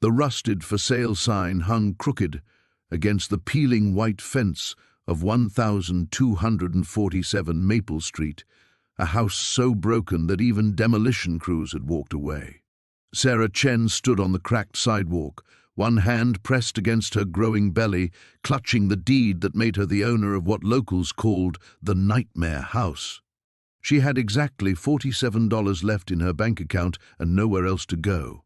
The rusted for sale sign hung crooked against the peeling white fence of 1247 Maple Street, a house so broken that even demolition crews had walked away. Sarah Chen stood on the cracked sidewalk, one hand pressed against her growing belly, clutching the deed that made her the owner of what locals called the Nightmare House. She had exactly $47 left in her bank account and nowhere else to go.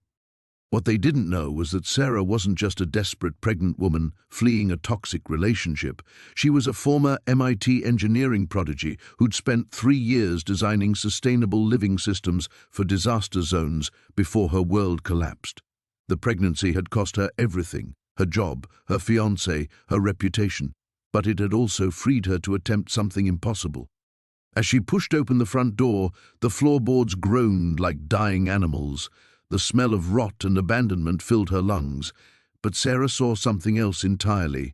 What they didn't know was that Sarah wasn't just a desperate pregnant woman fleeing a toxic relationship. She was a former MIT engineering prodigy who'd spent 3 years designing sustainable living systems for disaster zones before her world collapsed. The pregnancy had cost her everything: her job, her fiancé, her reputation. But it had also freed her to attempt something impossible. As she pushed open the front door, the floorboards groaned like dying animals. The smell of rot and abandonment filled her lungs. But Sarah saw something else entirely.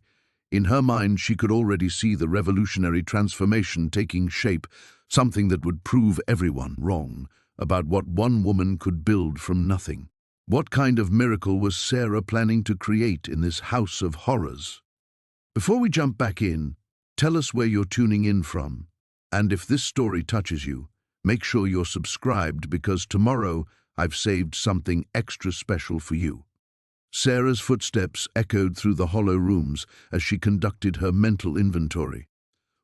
In her mind, she could already see the revolutionary transformation taking shape, something that would prove everyone wrong about what one woman could build from nothing. What kind of miracle was Sarah planning to create in this house of horrors? Before we jump back in, tell us where you're tuning in from. And if this story touches you, make sure you're subscribed, because tomorrow I've saved something extra special for you. Sarah's footsteps echoed through the hollow rooms as she conducted her mental inventory.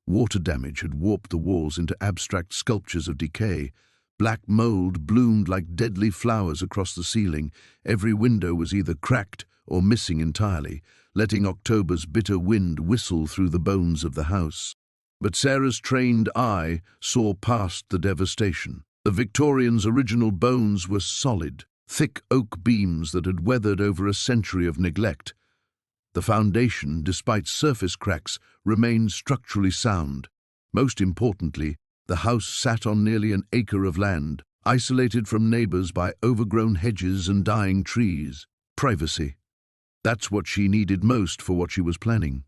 Water damage had warped the walls into abstract sculptures of decay. Black mold bloomed like deadly flowers across the ceiling. Every window was either cracked or missing entirely, letting October's bitter wind whistle through the bones of the house. But Sarah's trained eye saw past the devastation. The Victorians' original bones were solid, thick oak beams that had weathered over a century of neglect. The foundation, despite surface cracks, remained structurally sound. Most importantly, the house sat on nearly an acre of land, isolated from neighbors by overgrown hedges and dying trees. Privacy. That's what she needed most for what she was planning.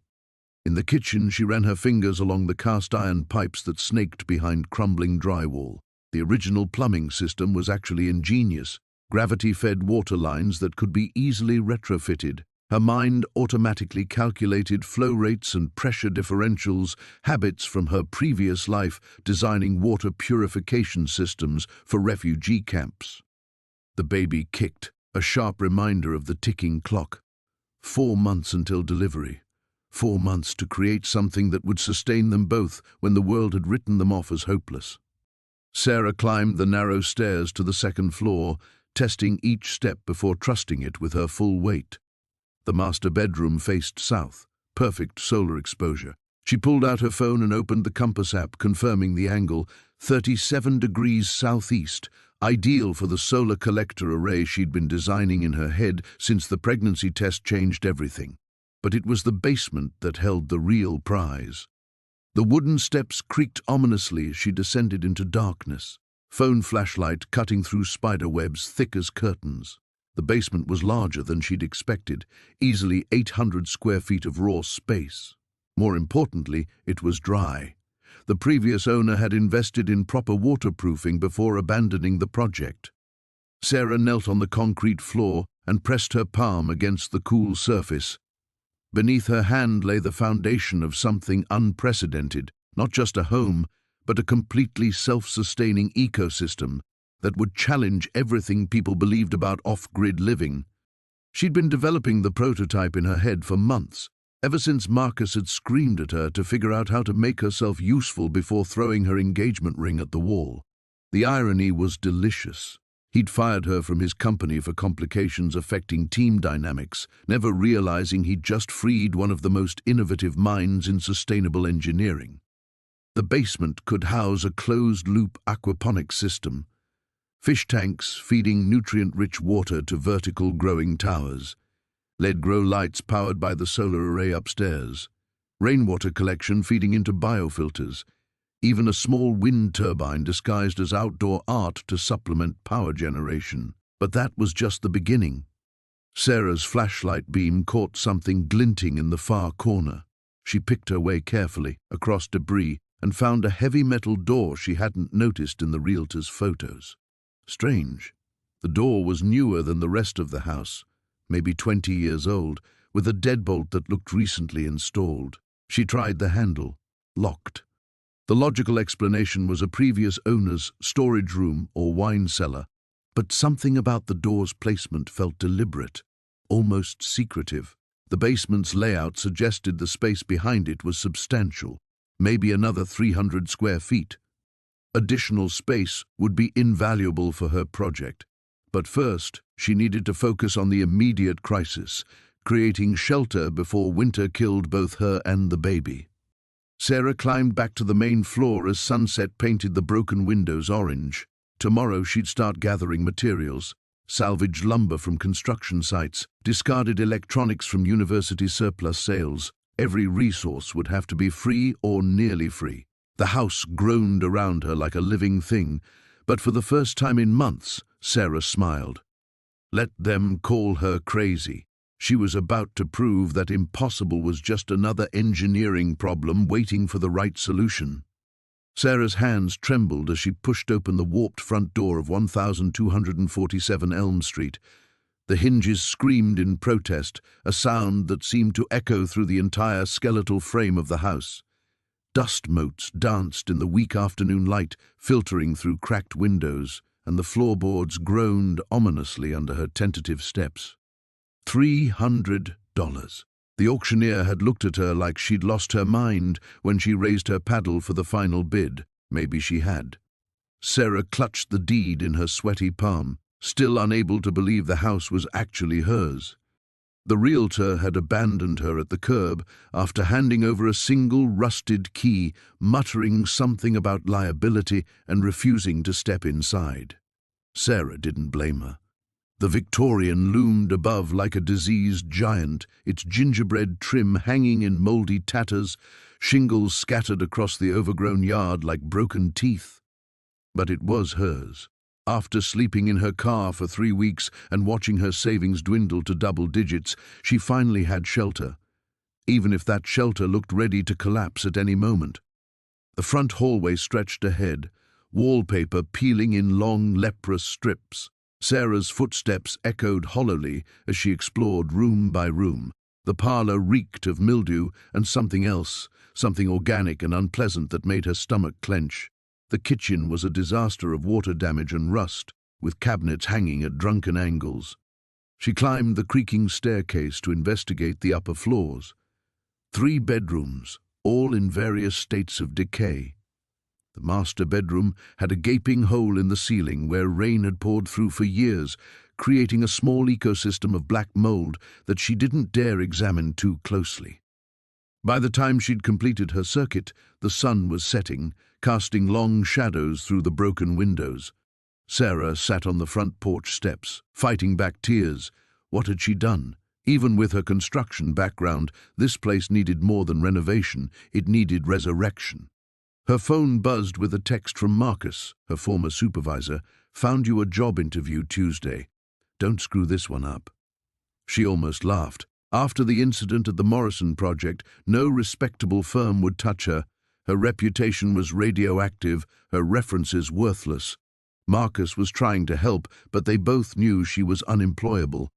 In the kitchen, she ran her fingers along the cast-iron pipes that snaked behind crumbling drywall. The original plumbing system was actually ingenious: gravity-fed water lines that could be easily retrofitted. Her mind automatically calculated flow rates and pressure differentials, habits from her previous life designing water purification systems for refugee camps. The baby kicked, a sharp reminder of the ticking clock. 4 months until delivery. 4 months to create something that would sustain them both when the world had written them off as hopeless. Sarah climbed the narrow stairs to the second floor, testing each step before trusting it with her full weight. The master bedroom faced south, perfect solar exposure. She pulled out her phone and opened the compass app, confirming the angle: 37 degrees southeast, ideal for the solar collector array she'd been designing in her head since the pregnancy test changed everything. But it was the basement that held the real prize. The wooden steps creaked ominously as she descended into darkness, phone flashlight cutting through spider webs thick as curtains. The basement was larger than she'd expected, easily 800 square feet of raw space. More importantly, it was dry. The previous owner had invested in proper waterproofing before abandoning the project. Sarah knelt on the concrete floor and pressed her palm against the cool surface. Beneath her hand lay the foundation of something unprecedented: not just a home, but a completely self-sustaining ecosystem that would challenge everything people believed about off-grid living. She'd been developing the prototype in her head for months, ever since Marcus had screamed at her to figure out how to make herself useful before throwing her engagement ring at the wall. The irony was delicious. He'd fired her from his company for complications affecting team dynamics, never realizing he'd just freed one of the most innovative minds in sustainable engineering. The basement could house a closed-loop aquaponics system: fish tanks feeding nutrient-rich water to vertical growing towers, LED grow lights powered by the solar array upstairs, rainwater collection feeding into biofilters, even a small wind turbine disguised as outdoor art to supplement power generation. But that was just the beginning. Sarah's flashlight beam caught something glinting in the far corner. She picked her way carefully across debris and found a heavy metal door she hadn't noticed in the realtor's photos. Strange. The door was newer than the rest of the house, maybe 20 years old, with a deadbolt that looked recently installed. She tried the handle. Locked. The logical explanation was a previous owner's storage room or wine cellar, but something about the door's placement felt deliberate, almost secretive. The basement's layout suggested the space behind it was substantial, maybe another 300 square feet. Additional space would be invaluable for her project. But first, she needed to focus on the immediate crisis, creating shelter before winter killed both her and the baby. Sarah climbed back to the main floor as sunset painted the broken windows orange. Tomorrow she'd start gathering materials, salvaged lumber from construction sites, discarded electronics from university surplus sales. Every resource would have to be free or nearly free. The house groaned around her like a living thing, but for the first time in months, Sarah smiled. Let them call her crazy. She was about to prove that impossible was just another engineering problem waiting for the right solution. Sarah's hands trembled as she pushed open the warped front door of 1247 Elm Street. The hinges screamed in protest, a sound that seemed to echo through the entire skeletal frame of the house. Dust motes danced in the weak afternoon light, filtering through cracked windows, and the floorboards groaned ominously under her tentative steps. $300. The auctioneer had looked at her like she'd lost her mind when she raised her paddle for the final bid. Maybe she had. Sarah clutched the deed in her sweaty palm, still unable to believe the house was actually hers. The realtor had abandoned her at the curb after handing over a single rusted key, muttering something about liability and refusing to step inside. Sarah didn't blame her. The Victorian loomed above like a diseased giant, its gingerbread trim hanging in mouldy tatters, shingles scattered across the overgrown yard like broken teeth. But it was hers. After sleeping in her car for 3 weeks and watching her savings dwindle to double digits, she finally had shelter, even if that shelter looked ready to collapse at any moment. The front hallway stretched ahead, wallpaper peeling in long, leprous strips. Sarah's footsteps echoed hollowly as she explored room by room. The parlor reeked of mildew and something else, something organic and unpleasant that made her stomach clench. The kitchen was a disaster of water damage and rust, with cabinets hanging at drunken angles. She climbed the creaking staircase to investigate the upper floors. 3 bedrooms, all in various states of decay. The master bedroom had a gaping hole in the ceiling where rain had poured through for years, creating a small ecosystem of black mold that she didn't dare examine too closely. By the time she'd completed her circuit, the sun was setting, casting long shadows through the broken windows. Sarah sat on the front porch steps, fighting back tears. What had she done? Even with her construction background, this place needed more than renovation, it needed resurrection. Her phone buzzed with a text from Marcus, her former supervisor. Found you a job interview Tuesday. Don't screw this one up. She almost laughed. After the incident at the Morrison project, no respectable firm would touch her. Her reputation was radioactive, her references worthless. Marcus was trying to help, but they both knew she was unemployable.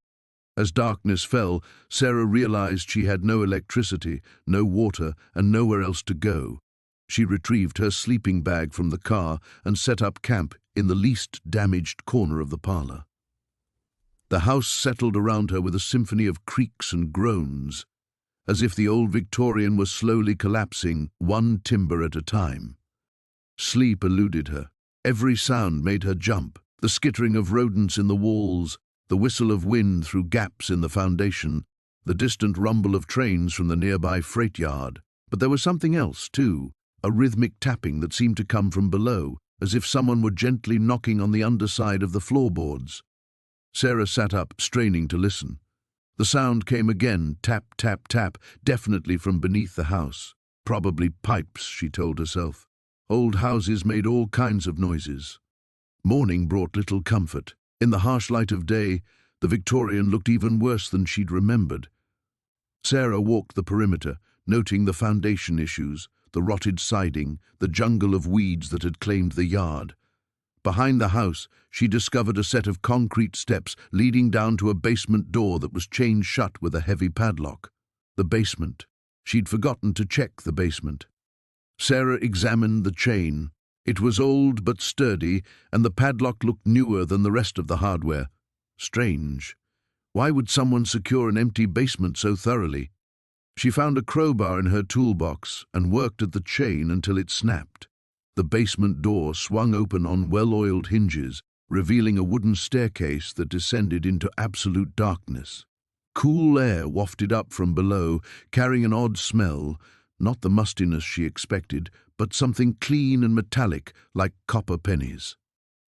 As darkness fell, Sarah realized she had no electricity, no water, and nowhere else to go. She retrieved her sleeping bag from the car and set up camp in the least damaged corner of the parlor. The house settled around her with a symphony of creaks and groans, as if the old Victorian was slowly collapsing, one timber at a time. Sleep eluded her. Every sound made her jump, the skittering of rodents in the walls, the whistle of wind through gaps in the foundation, the distant rumble of trains from the nearby freight yard. But there was something else, too, a rhythmic tapping that seemed to come from below, as if someone were gently knocking on the underside of the floorboards. Sarah sat up, straining to listen. The sound came again, tap, tap, tap, definitely from beneath the house. Probably pipes, she told herself. Old houses made all kinds of noises. Morning brought little comfort. In the harsh light of day, the Victorian looked even worse than she'd remembered. Sarah walked the perimeter, noting the foundation issues, the rotted siding, the jungle of weeds that had claimed the yard. Behind the house, she discovered a set of concrete steps leading down to a basement door that was chained shut with a heavy padlock. The basement. She'd forgotten to check the basement. Sarah examined the chain. It was old but sturdy, and the padlock looked newer than the rest of the hardware. Strange. Why would someone secure an empty basement so thoroughly? She found a crowbar in her toolbox and worked at the chain until it snapped. The basement door swung open on well-oiled hinges, revealing a wooden staircase that descended into absolute darkness. Cool air wafted up from below, carrying an odd smell, not the mustiness she expected, but something clean and metallic like copper pennies.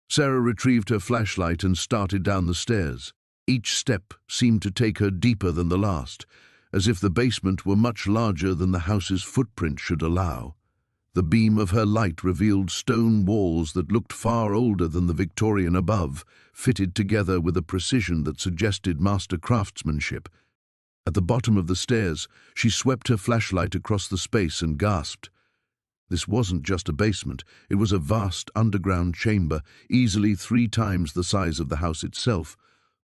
Sarah retrieved her flashlight and started down the stairs. Each step seemed to take her deeper than the last, as if the basement were much larger than the house's footprint should allow. The beam of her light revealed stone walls that looked far older than the Victorian above, fitted together with a precision that suggested master craftsmanship. At the bottom of the stairs, she swept her flashlight across the space and gasped. This wasn't just a basement, it was a vast underground chamber, easily 3 times the size of the house itself.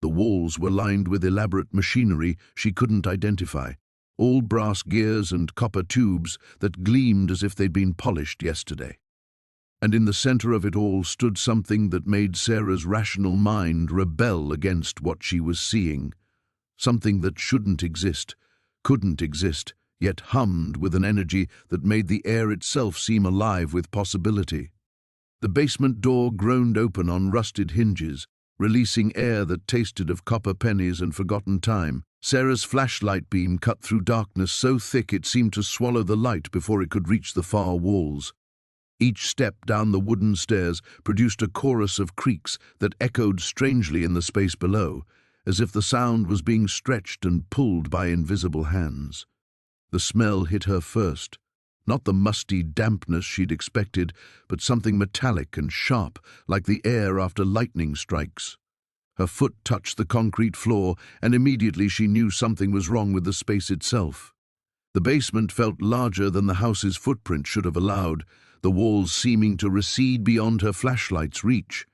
The walls were lined with elaborate machinery she couldn't identify, all brass gears and copper tubes that gleamed as if they'd been polished yesterday. And in the center of it all stood something that made Sarah's rational mind rebel against what she was seeing. Something that shouldn't exist, couldn't exist, yet hummed with an energy that made the air itself seem alive with possibility. The basement door groaned open on rusted hinges, releasing air that tasted of copper pennies and forgotten time. Sarah's flashlight beam cut through darkness so thick it seemed to swallow the light before it could reach the far walls. Each step down the wooden stairs produced a chorus of creaks that echoed strangely in the space below, as if the sound was being stretched and pulled by invisible hands. The smell hit her first. Not the musty dampness she'd expected, but something metallic and sharp, like the air after lightning strikes. Her foot touched the concrete floor, and immediately she knew something was wrong with the space itself. The basement felt larger than the house's footprint should have allowed, the walls seeming to recede beyond her flashlight's reach.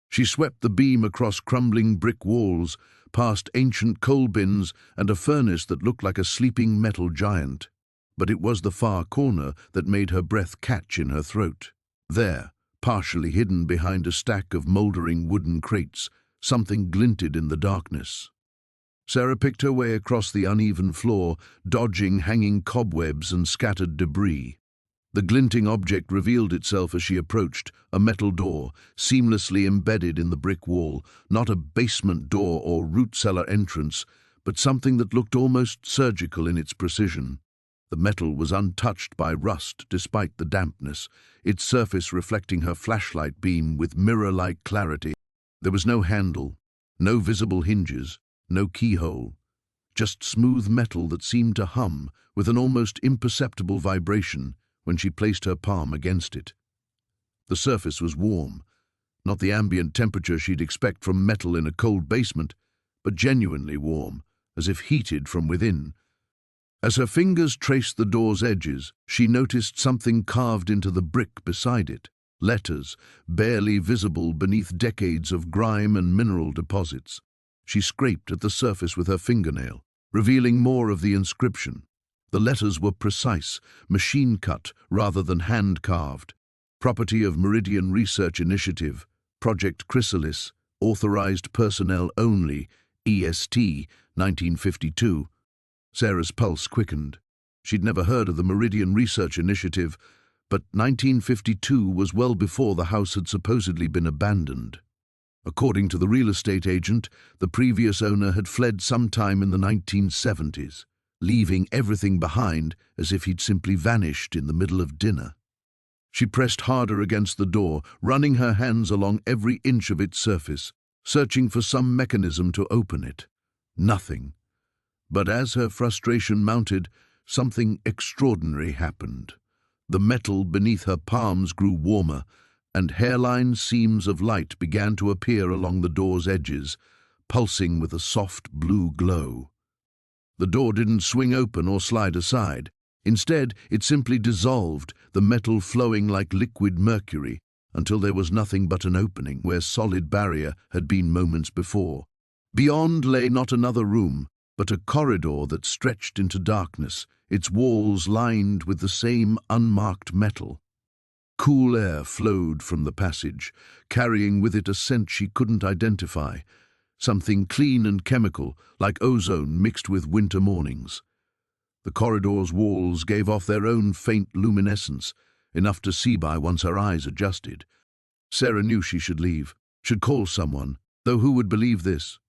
She swept the beam across crumbling brick walls, past ancient coal bins and a furnace that looked like a sleeping metal giant. But it was the far corner that made her breath catch in her throat. There, partially hidden behind a stack of mouldering wooden crates, something glinted in the darkness. Sarah picked her way across the uneven floor, dodging hanging cobwebs and scattered debris. The glinting object revealed itself as she approached, a metal door, seamlessly embedded in the brick wall, not a basement door or root cellar entrance, but something that looked almost surgical in its precision. The metal was untouched by rust despite the dampness, its surface reflecting her flashlight beam with mirror-like clarity. There was no handle, no visible hinges, no keyhole, just smooth metal that seemed to hum with an almost imperceptible vibration when she placed her palm against it. The surface was warm, not the ambient temperature she'd expect from metal in a cold basement, but genuinely warm, as if heated from within. As her fingers traced the door's edges, she noticed something carved into the brick beside it, letters, barely visible beneath decades of grime and mineral deposits. She scraped at the surface with her fingernail, revealing more of the inscription. The letters were precise, machine-cut rather than hand-carved. Property of Meridian Research Initiative, Project Chrysalis, Authorized Personnel Only, EST, 1952. Sarah's pulse quickened. She'd never heard of the Meridian Research Initiative, but 1952 was well before the house had supposedly been abandoned. According to the real estate agent, the previous owner had fled sometime in the 1970s, leaving everything behind as if he'd simply vanished in the middle of dinner. She pressed harder against the door, running her hands along every inch of its surface, searching for some mechanism to open it. Nothing. But as her frustration mounted, something extraordinary happened. The metal beneath her palms grew warmer, and hairline seams of light began to appear along the door's edges, pulsing with a soft blue glow. The door didn't swing open or slide aside. Instead, it simply dissolved, the metal flowing like liquid mercury, until there was nothing but an opening where solid barrier had been moments before. Beyond lay not another room, but a corridor that stretched into darkness, its walls lined with the same unmarked metal. Cool air flowed from the passage, carrying with it a scent she couldn't identify, something clean and chemical, like ozone mixed with winter mornings. The corridor's walls gave off their own faint luminescence, enough to see by once her eyes adjusted. Sarah knew she should leave, should call someone, though who would believe this?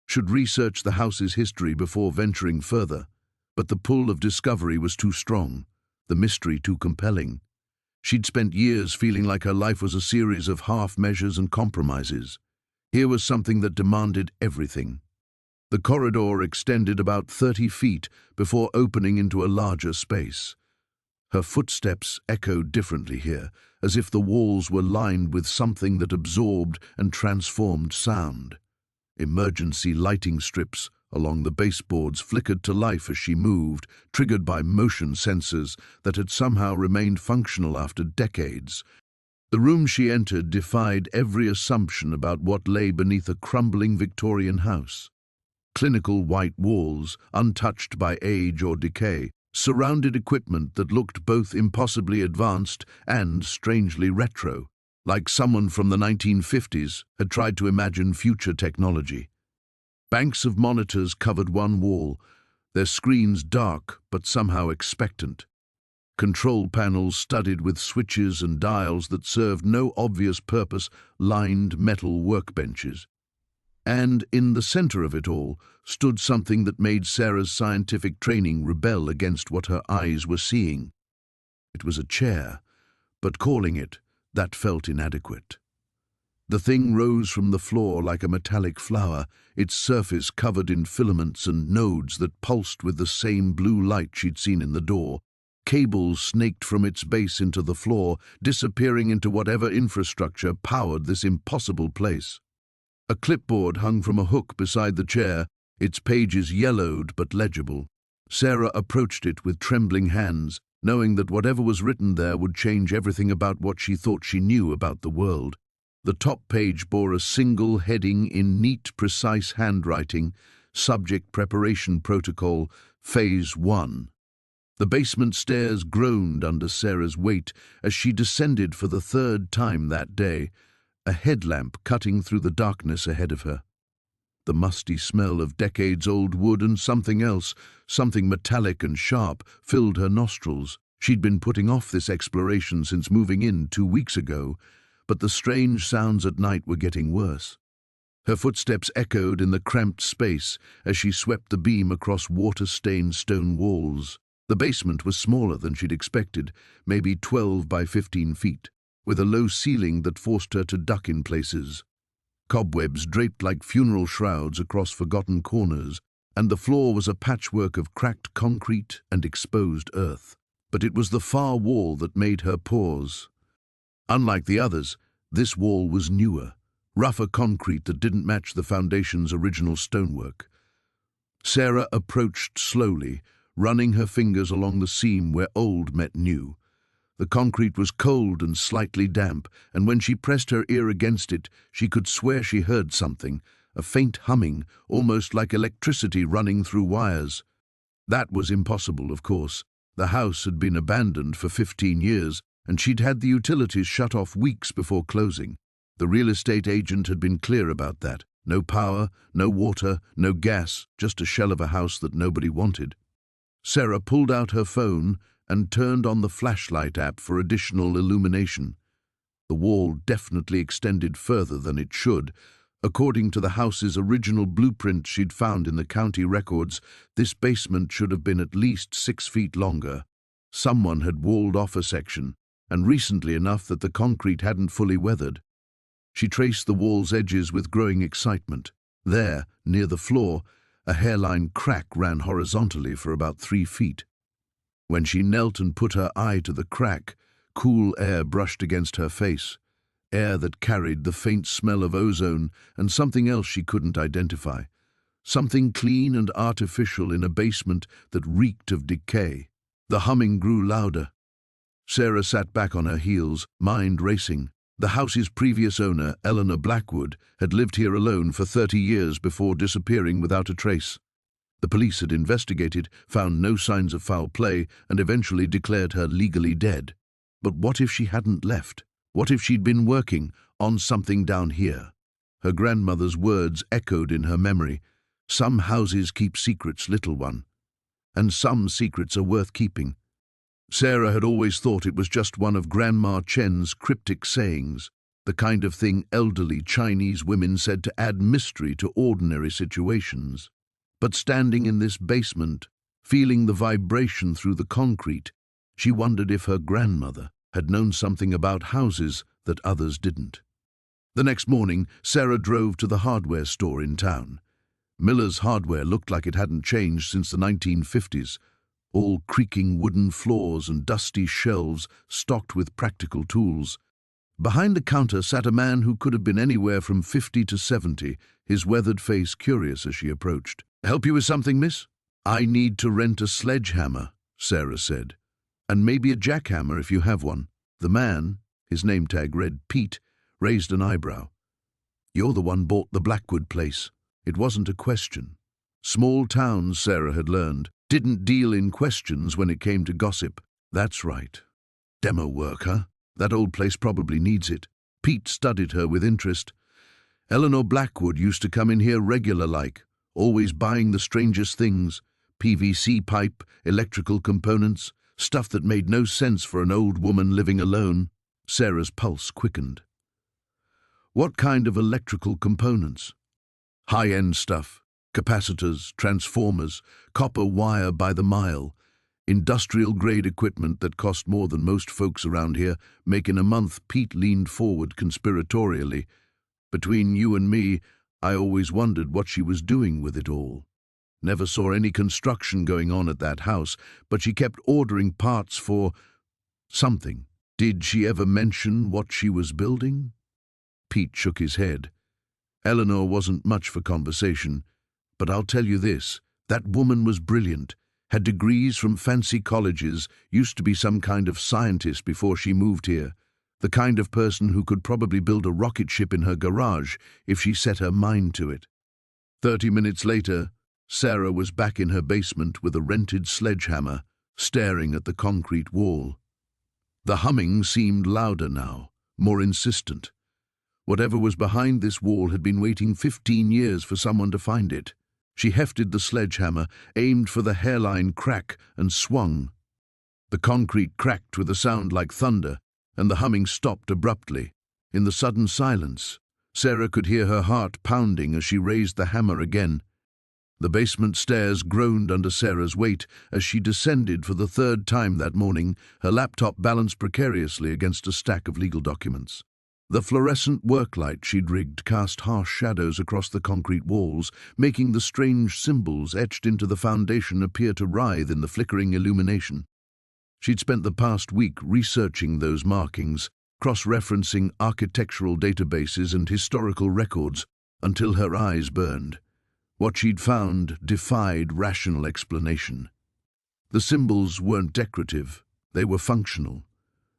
Should research the house's history before venturing further. But the pull of discovery was too strong, the mystery too compelling. She'd spent years feeling like her life was a series of half measures and compromises. Here was something that demanded everything. The corridor extended about 30 feet before opening into a larger space. Her footsteps echoed differently here, as if the walls were lined with something that absorbed and transformed sound. Emergency lighting strips along the baseboards flickered to life as she moved, triggered by motion sensors that had somehow remained functional after decades. The room she entered defied every assumption about what lay beneath a crumbling Victorian house. Clinical white walls, untouched by age or decay, surrounded equipment that looked both impossibly advanced and strangely retro, like someone from the 1950s had tried to imagine future technology. Banks of monitors covered one wall, their screens dark but somehow expectant. Control panels studded with switches and dials that served no obvious purpose lined metal workbenches. And in the center of it all stood something that made Sarah's scientific training rebel against what her eyes were seeing. It was a chair, but calling it that felt inadequate. The thing rose from the floor like a metallic flower, its surface covered in filaments and nodes that pulsed with the same blue light she'd seen in the door. Cables snaked from its base into the floor, disappearing into whatever infrastructure powered this impossible place. A clipboard hung from a hook beside the chair, its pages yellowed but legible. Sarah approached it with trembling hands, knowing that whatever was written there would change everything about what she thought she knew about the world. The top page bore a single heading in neat, precise handwriting, Subject Preparation Protocol, Phase 1. The basement stairs groaned under Sarah's weight as she descended for the third time that day, a headlamp cutting through the darkness ahead of her. The musty smell of decades-old wood and something else, something metallic and sharp, filled her nostrils. She'd been putting off this exploration since moving in 2 weeks ago, but the strange sounds at night were getting worse. Her footsteps echoed in the cramped space as she swept the beam across water-stained stone walls. The basement was smaller than she'd expected, maybe 12 by 15 feet, with a low ceiling that forced her to duck in places. Cobwebs draped like funeral shrouds across forgotten corners, and the floor was a patchwork of cracked concrete and exposed earth. But it was the far wall that made her pause. Unlike the others, this wall was newer, rougher concrete that didn't match the foundation's original stonework. Sarah approached slowly, running her fingers along the seam where old met new. The concrete was cold and slightly damp, and when she pressed her ear against it, she could swear she heard something, a faint humming, almost like electricity running through wires. That was impossible, of course. The house had been abandoned for 15 years, and she'd had the utilities shut off weeks before closing. The real estate agent had been clear about that. No power, no water, no gas, just a shell of a house that nobody wanted. Sarah pulled out her phone and turned on the flashlight app for additional illumination. The wall definitely extended further than it should. According to the house's original blueprint she'd found in the county records, this basement should have been at least 6 feet longer. Someone had walled off a section, and recently enough that the concrete hadn't fully weathered. She traced the wall's edges with growing excitement. There, near the floor, a hairline crack ran horizontally for about 3 feet. When she knelt and put her eye to the crack, cool air brushed against her face, air that carried the faint smell of ozone and something else she couldn't identify, something clean and artificial in a basement that reeked of decay. The humming grew louder. Sarah sat back on her heels, mind racing. The house's previous owner, Eleanor Blackwood, had lived here alone for 30 years before disappearing without a trace. The police had investigated, found no signs of foul play, and eventually declared her legally dead. But what if she hadn't left? What if she'd been working on something down here? Her grandmother's words echoed in her memory. Some houses keep secrets, little one, and some secrets are worth keeping. Sarah had always thought it was just one of Grandma Chen's cryptic sayings, the kind of thing elderly Chinese women said to add mystery to ordinary situations. But standing in this basement, feeling the vibration through the concrete, she wondered if her grandmother had known something about houses that others didn't. The next morning, Sarah drove to the hardware store in town. Miller's Hardware looked like it hadn't changed since the 1950s, all creaking wooden floors and dusty shelves stocked with practical tools. Behind the counter sat a man who could have been anywhere from 50 to 70, his weathered face curious as she approached. "Help you with something, miss?" "I need to rent a sledgehammer," Sarah said. "And maybe a jackhammer if you have one." The man, his name tag read Pete, raised an eyebrow. "You're the one bought the Blackwood place." It wasn't a question. Small towns, Sarah had learned, didn't deal in questions when it came to gossip. "That's right. Demo work, huh? That old place probably needs it." Pete studied her with interest. "Eleanor Blackwood used to come in here regular-like, always buying the strangest things, PVC pipe, electrical components, stuff that made no sense for an old woman living alone." Sarah's pulse quickened. "What kind of electrical components?" "High-end stuff. Capacitors, transformers, copper wire by the mile, industrial-grade equipment that cost more than most folks around here make in a month." Pete leaned forward conspiratorially. "Between you and me, I always wondered what she was doing with it all. Never saw any construction going on at that house, but she kept ordering parts for something. Did she ever mention what she was building?" Pete shook his head. "Eleanor wasn't much for conversation. But I'll tell you this, that woman was brilliant, had degrees from fancy colleges, used to be some kind of scientist before she moved here, the kind of person who could probably build a rocket ship in her garage if she set her mind to it." 30 minutes later, Sarah was back in her basement with a rented sledgehammer, staring at the concrete wall. The humming seemed louder now, more insistent. Whatever was behind this wall had been waiting 15 years for someone to find it. She hefted the sledgehammer, aimed for the hairline crack, and swung. The concrete cracked with a sound like thunder, and the humming stopped abruptly. In the sudden silence, Sarah could hear her heart pounding as she raised the hammer again. The basement stairs groaned under Sarah's weight as she descended for the 3rd time that morning, her laptop balanced precariously against a stack of legal documents. The fluorescent worklight she'd rigged cast harsh shadows across the concrete walls, making the strange symbols etched into the foundation appear to writhe in the flickering illumination. She'd spent the past week researching those markings, cross-referencing architectural databases and historical records, until her eyes burned. What she'd found defied rational explanation. The symbols weren't decorative, they were functional,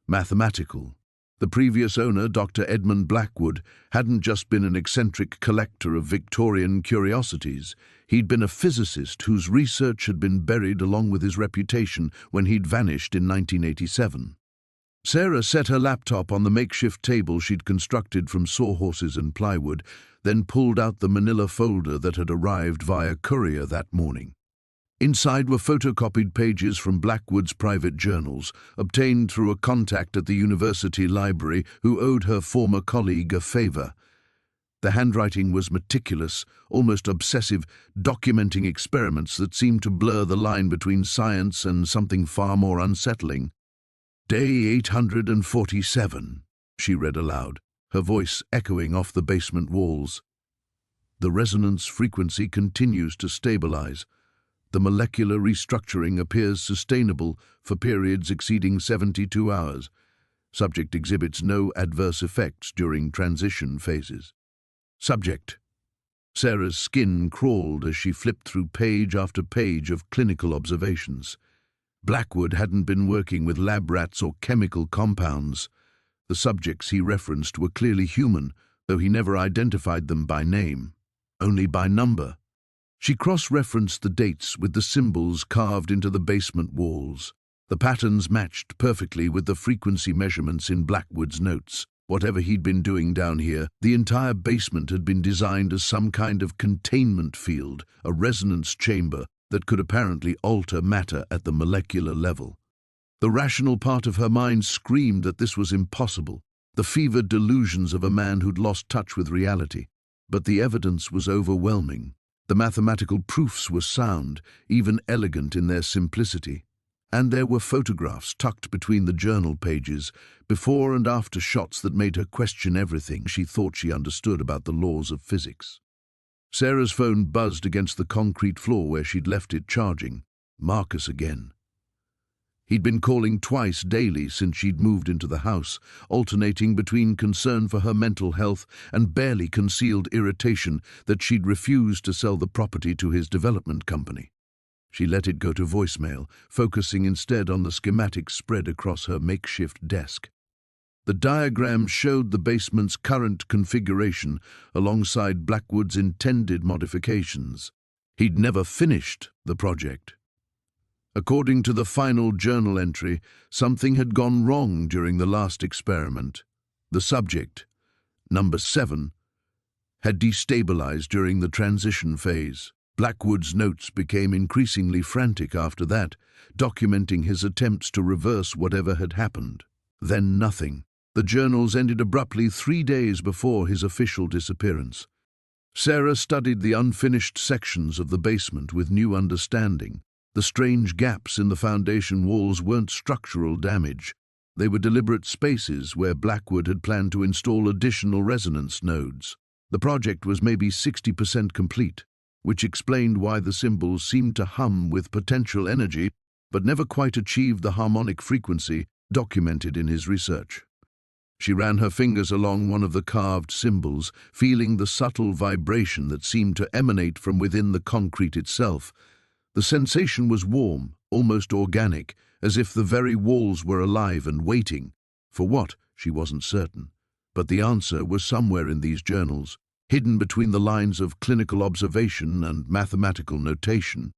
mathematical. The previous owner, Dr. Edmund Blackwood, hadn't just been an eccentric collector of Victorian curiosities. He'd been a physicist whose research had been buried along with his reputation when he'd vanished in 1987. Sarah set her laptop on the makeshift table she'd constructed from sawhorses and plywood, then pulled out the manila folder that had arrived via courier that morning. Inside were photocopied pages from Blackwood's private journals, obtained through a contact at the university library who owed her former colleague a favor. The handwriting was meticulous, almost obsessive, documenting experiments that seemed to blur the line between science and something far more unsettling. "Day 847, she read aloud, her voice echoing off the basement walls. "The resonance frequency continues to stabilize. The molecular restructuring appears sustainable for periods exceeding 72 hours. Subject exhibits no adverse effects during transition phases." Subject. Sarah's skin crawled as she flipped through page after page of clinical observations. Blackwood hadn't been working with lab rats or chemical compounds. The subjects he referenced were clearly human, though he never identified them by name, only by number. She cross-referenced the dates with the symbols carved into the basement walls. The patterns matched perfectly with the frequency measurements in Blackwood's notes. Whatever he'd been doing down here, the entire basement had been designed as some kind of containment field, a resonance chamber that could apparently alter matter at the molecular level. The rational part of her mind screamed that this was impossible, the fevered delusions of a man who'd lost touch with reality. But the evidence was overwhelming. The mathematical proofs were sound, even elegant in their simplicity. And there were photographs tucked between the journal pages, before and after shots that made her question everything she thought she understood about the laws of physics. Sarah's phone buzzed against the concrete floor where she'd left it charging. Marcus again. He'd been calling twice daily since she'd moved into the house, alternating between concern for her mental health and barely concealed irritation that she'd refused to sell the property to his development company. She let it go to voicemail, focusing instead on the schematics spread across her makeshift desk. The diagram showed the basement's current configuration alongside Blackwood's intended modifications. He'd never finished the project. According to the final journal entry, something had gone wrong during the last experiment. The subject, number 7, had destabilized during the transition phase. Blackwood's notes became increasingly frantic after that, documenting his attempts to reverse whatever had happened. Then nothing. The journals ended abruptly 3 days before his official disappearance. Sarah studied the unfinished sections of the basement with new understanding. The strange gaps in the foundation walls weren't structural damage. They were deliberate spaces where Blackwood had planned to install additional resonance nodes. The project was maybe 60% complete, which explained why the symbols seemed to hum with potential energy, but never quite achieved the harmonic frequency documented in his research. She ran her fingers along one of the carved symbols, feeling the subtle vibration that seemed to emanate from within the concrete itself. The sensation was warm, almost organic, as if the very walls were alive and waiting. For what, she wasn't certain. But the answer was somewhere in these journals, hidden between the lines of clinical observation and mathematical notation.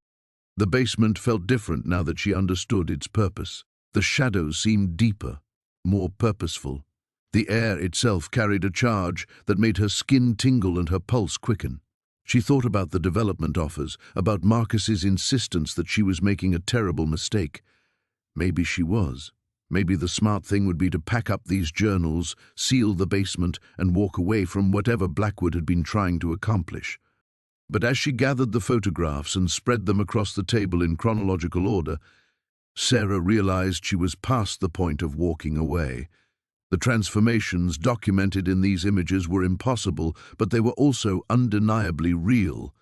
The basement felt different now that she understood its purpose. The shadows seemed deeper, more purposeful. The air itself carried a charge that made her skin tingle and her pulse quicken. She thought about the development offers, about Marcus's insistence that she was making a terrible mistake. Maybe she was. Maybe the smart thing would be to pack up these journals, seal the basement, and walk away from whatever Blackwood had been trying to accomplish. But as she gathered the photographs and spread them across the table in chronological order, Sarah realized she was past the point of walking away. The transformations documented in these images were impossible, but they were also undeniably real.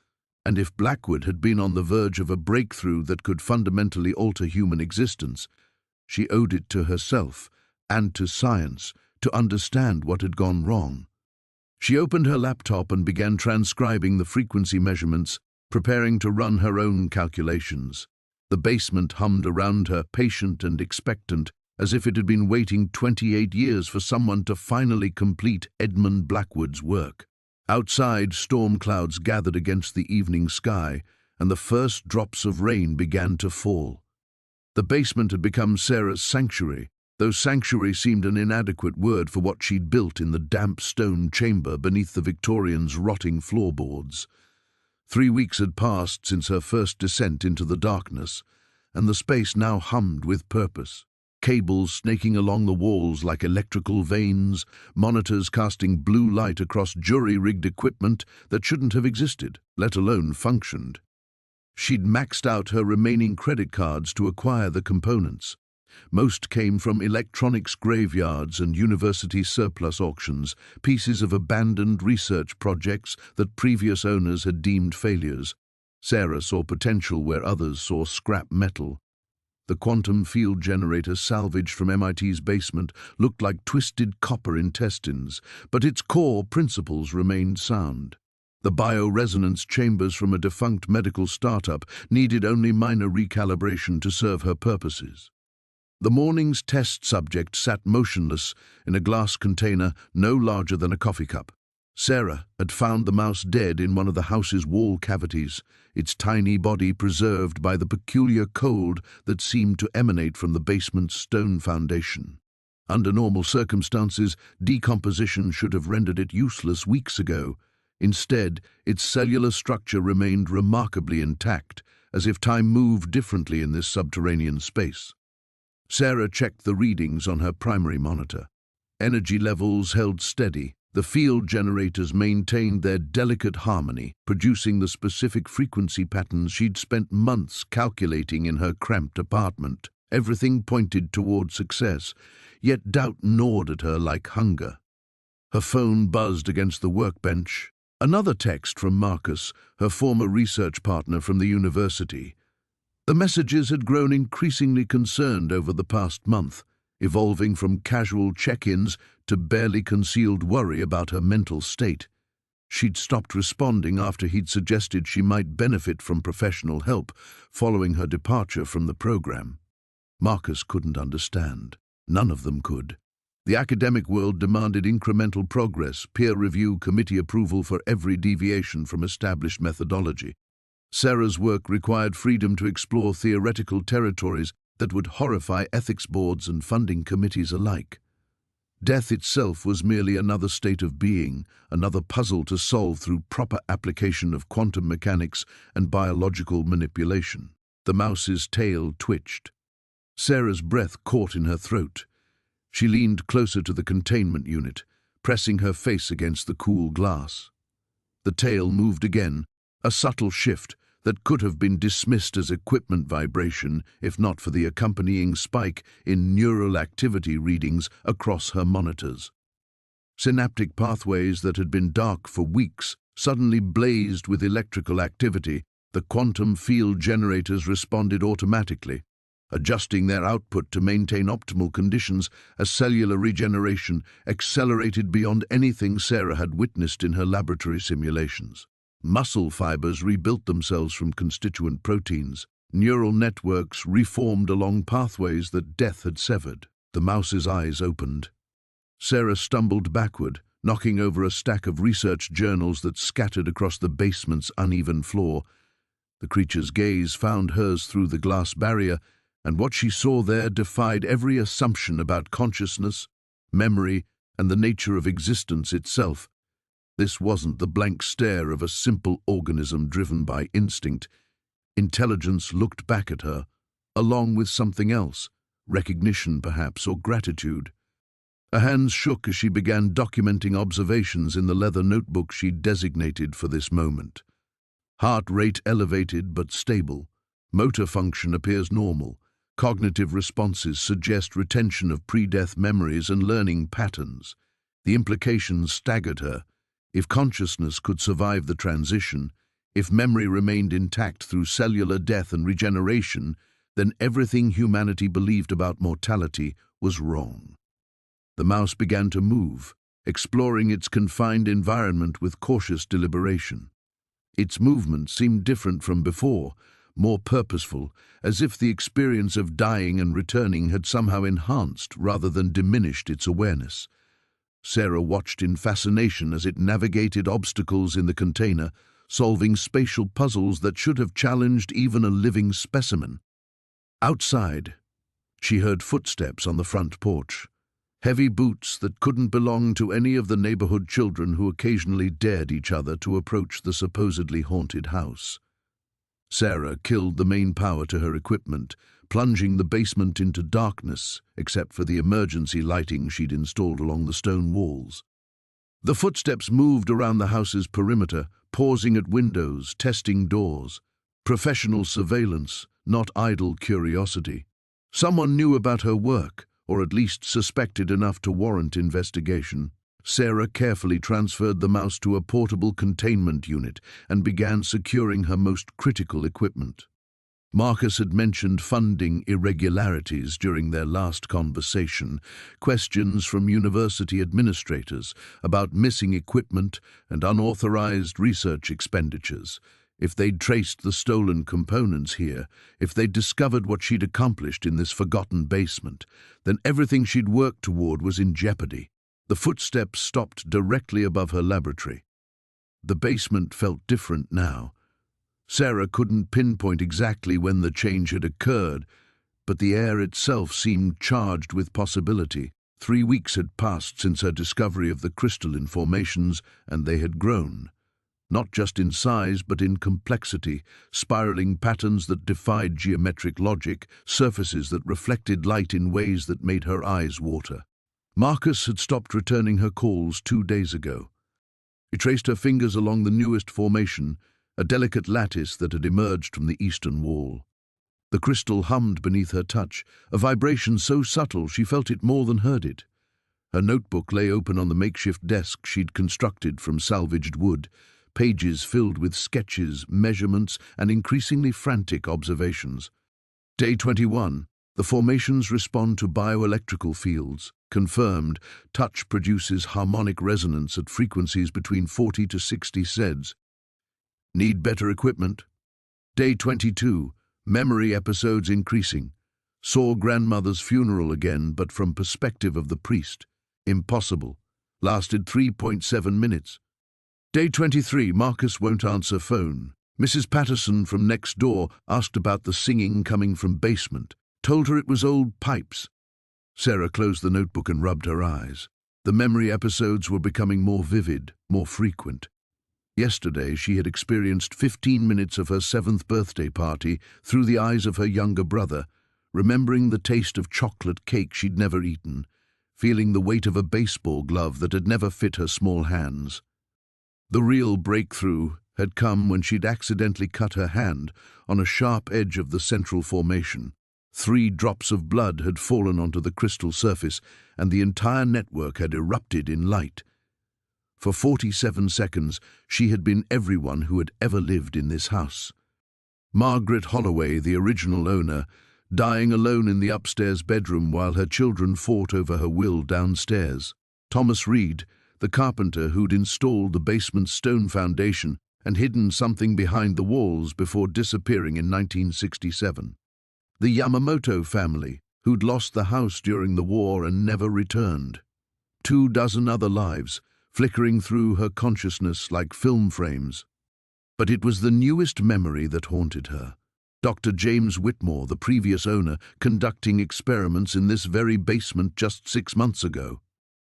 And if Blackwood had been on the verge of a breakthrough that could fundamentally alter human existence, she owed it to herself and to science to understand what had gone wrong. She opened her laptop and began transcribing the frequency measurements, preparing to run her own calculations. The basement hummed around her, patient and expectant, as if it had been waiting 28 years for someone to finally complete Edmund Blackwood's work. Outside, storm clouds gathered against the evening sky, and the first drops of rain began to fall. The basement had become Sarah's sanctuary, though sanctuary seemed an inadequate word for what she'd built in the damp stone chamber beneath the Victorians' rotting floorboards. 3 weeks had passed since her first descent into the darkness, and the space now hummed with purpose. Cables snaking along the walls like electrical veins, monitors casting blue light across jury-rigged equipment that shouldn't have existed, let alone functioned. She'd maxed out her remaining credit cards to acquire the components. Most came from electronics graveyards and university surplus auctions, pieces of abandoned research projects that previous owners had deemed failures. Sarah saw potential where others saw scrap metal. The quantum field generator salvaged from MIT's basement looked like twisted copper intestines, but its core principles remained sound. The bioresonance chambers from a defunct medical startup needed only minor recalibration to serve her purposes. The morning's test subject sat motionless in a glass container no larger than a coffee cup. Sarah had found the mouse dead in one of the house's wall cavities, its tiny body preserved by the peculiar cold that seemed to emanate from the basement's stone foundation. Under normal circumstances, decomposition should have rendered it useless weeks ago. Instead, its cellular structure remained remarkably intact, as if time moved differently in this subterranean space. Sarah checked the readings on her primary monitor. Energy levels held steady. The field generators maintained their delicate harmony, producing the specific frequency patterns she'd spent months calculating in her cramped apartment. Everything pointed toward success, yet doubt gnawed at her like hunger. Her phone buzzed against the workbench. Another text from Marcus, her former research partner from the university. The messages had grown increasingly concerned over the past month, evolving from casual check-ins to barely concealed worry about her mental state. She'd stopped responding after he'd suggested she might benefit from professional help following her departure from the program. Marcus couldn't understand. None of them could. The academic world demanded incremental progress, peer review, committee approval for every deviation from established methodology. Sarah's work required freedom to explore theoretical territories that would horrify ethics boards and funding committees alike. Death itself was merely another state of being, another puzzle to solve through proper application of quantum mechanics and biological manipulation. The mouse's tail twitched. Sarah's breath caught in her throat. She leaned closer to the containment unit, pressing her face against the cool glass. The tail moved again, a subtle shift that could have been dismissed as equipment vibration if not for the accompanying spike in neural activity readings across her monitors. Synaptic pathways that had been dark for weeks suddenly blazed with electrical activity. The quantum field generators responded automatically, adjusting their output to maintain optimal conditions as cellular regeneration accelerated beyond anything Sarah had witnessed in her laboratory simulations. Muscle fibers rebuilt themselves from constituent proteins. Neural networks reformed along pathways that death had severed. The mouse's eyes opened. Sarah stumbled backward, knocking over a stack of research journals that scattered across the basement's uneven floor. The creature's gaze found hers through the glass barrier, and what she saw there defied every assumption about consciousness, memory, and the nature of existence itself. This wasn't the blank stare of a simple organism driven by instinct. Intelligence looked back at her, along with something else, recognition perhaps, or gratitude. Her hands shook as she began documenting observations in the leather notebook she'd designated for this moment. Heart rate elevated but stable. Motor function appears normal. Cognitive responses suggest retention of pre-death memories and learning patterns. The implications staggered her. If consciousness could survive the transition, if memory remained intact through cellular death and regeneration, then everything humanity believed about mortality was wrong. The mouse began to move, exploring its confined environment with cautious deliberation. Its movement seemed different from before, more purposeful, as if the experience of dying and returning had somehow enhanced rather than diminished its awareness. Sarah watched in fascination as it navigated obstacles in the container, solving spatial puzzles that should have challenged even a living specimen. Outside, she heard footsteps on the front porch, heavy boots that couldn't belong to any of the neighborhood children who occasionally dared each other to approach the supposedly haunted house. Sarah killed the main power to her equipment, plunging the basement into darkness, except for the emergency lighting she'd installed along the stone walls. The footsteps moved around the house's perimeter, pausing at windows, testing doors. Professional surveillance, not idle curiosity. Someone knew about her work, or at least suspected enough to warrant investigation. Sarah carefully transferred the mouse to a portable containment unit and began securing her most critical equipment. Marcus had mentioned funding irregularities during their last conversation, questions from university administrators about missing equipment and unauthorized research expenditures. If they'd traced the stolen components here, if they'd discovered what she'd accomplished in this forgotten basement, then everything she'd worked toward was in jeopardy. The footsteps stopped directly above her laboratory. The basement felt different now. Sarah couldn't pinpoint exactly when the change had occurred, but the air itself seemed charged with possibility. 3 weeks had passed since her discovery of the crystalline formations, and they had grown. Not just in size, but in complexity, spiraling patterns that defied geometric logic, surfaces that reflected light in ways that made her eyes water. Marcus had stopped returning her calls 2 days ago. She traced her fingers along the newest formation, a delicate lattice that had emerged from the eastern wall. The crystal hummed beneath her touch, a vibration so subtle she felt it more than heard it. Her notebook lay open on the makeshift desk she'd constructed from salvaged wood, pages filled with sketches, measurements, and increasingly frantic observations. Day 21. The formations respond to bioelectrical fields. Confirmed, touch produces harmonic resonance at frequencies between 40 to 60 Hz. Need better equipment? Day 22. Memory episodes increasing. Saw grandmother's funeral again, but from perspective of the priest. Impossible. Lasted 3.7 minutes. Day 23. Marcus won't answer phone. Mrs. Patterson from next door asked about the singing coming from basement. Told her it was old pipes. Sarah closed the notebook and rubbed her eyes. The memory episodes were becoming more vivid, more frequent. Yesterday, she had experienced 15 minutes of her 7th birthday party through the eyes of her younger brother, remembering the taste of chocolate cake she'd never eaten, feeling the weight of a baseball glove that had never fit her small hands. The real breakthrough had come when she'd accidentally cut her hand on a sharp edge of the central formation. 3 drops of blood had fallen onto the crystal surface, and the entire network had erupted in light. For 47 seconds, she had been everyone who had ever lived in this house. Margaret Holloway, the original owner, dying alone in the upstairs bedroom while her children fought over her will downstairs. Thomas Reed, the carpenter who'd installed the basement's stone foundation and hidden something behind the walls before disappearing in 1967. The Yamamoto family, who'd lost the house during the war and never returned. 24 other lives, flickering through her consciousness like film frames. But it was the newest memory that haunted her. Dr. James Whitmore, the previous owner, conducting experiments in this very basement just 6 months ago.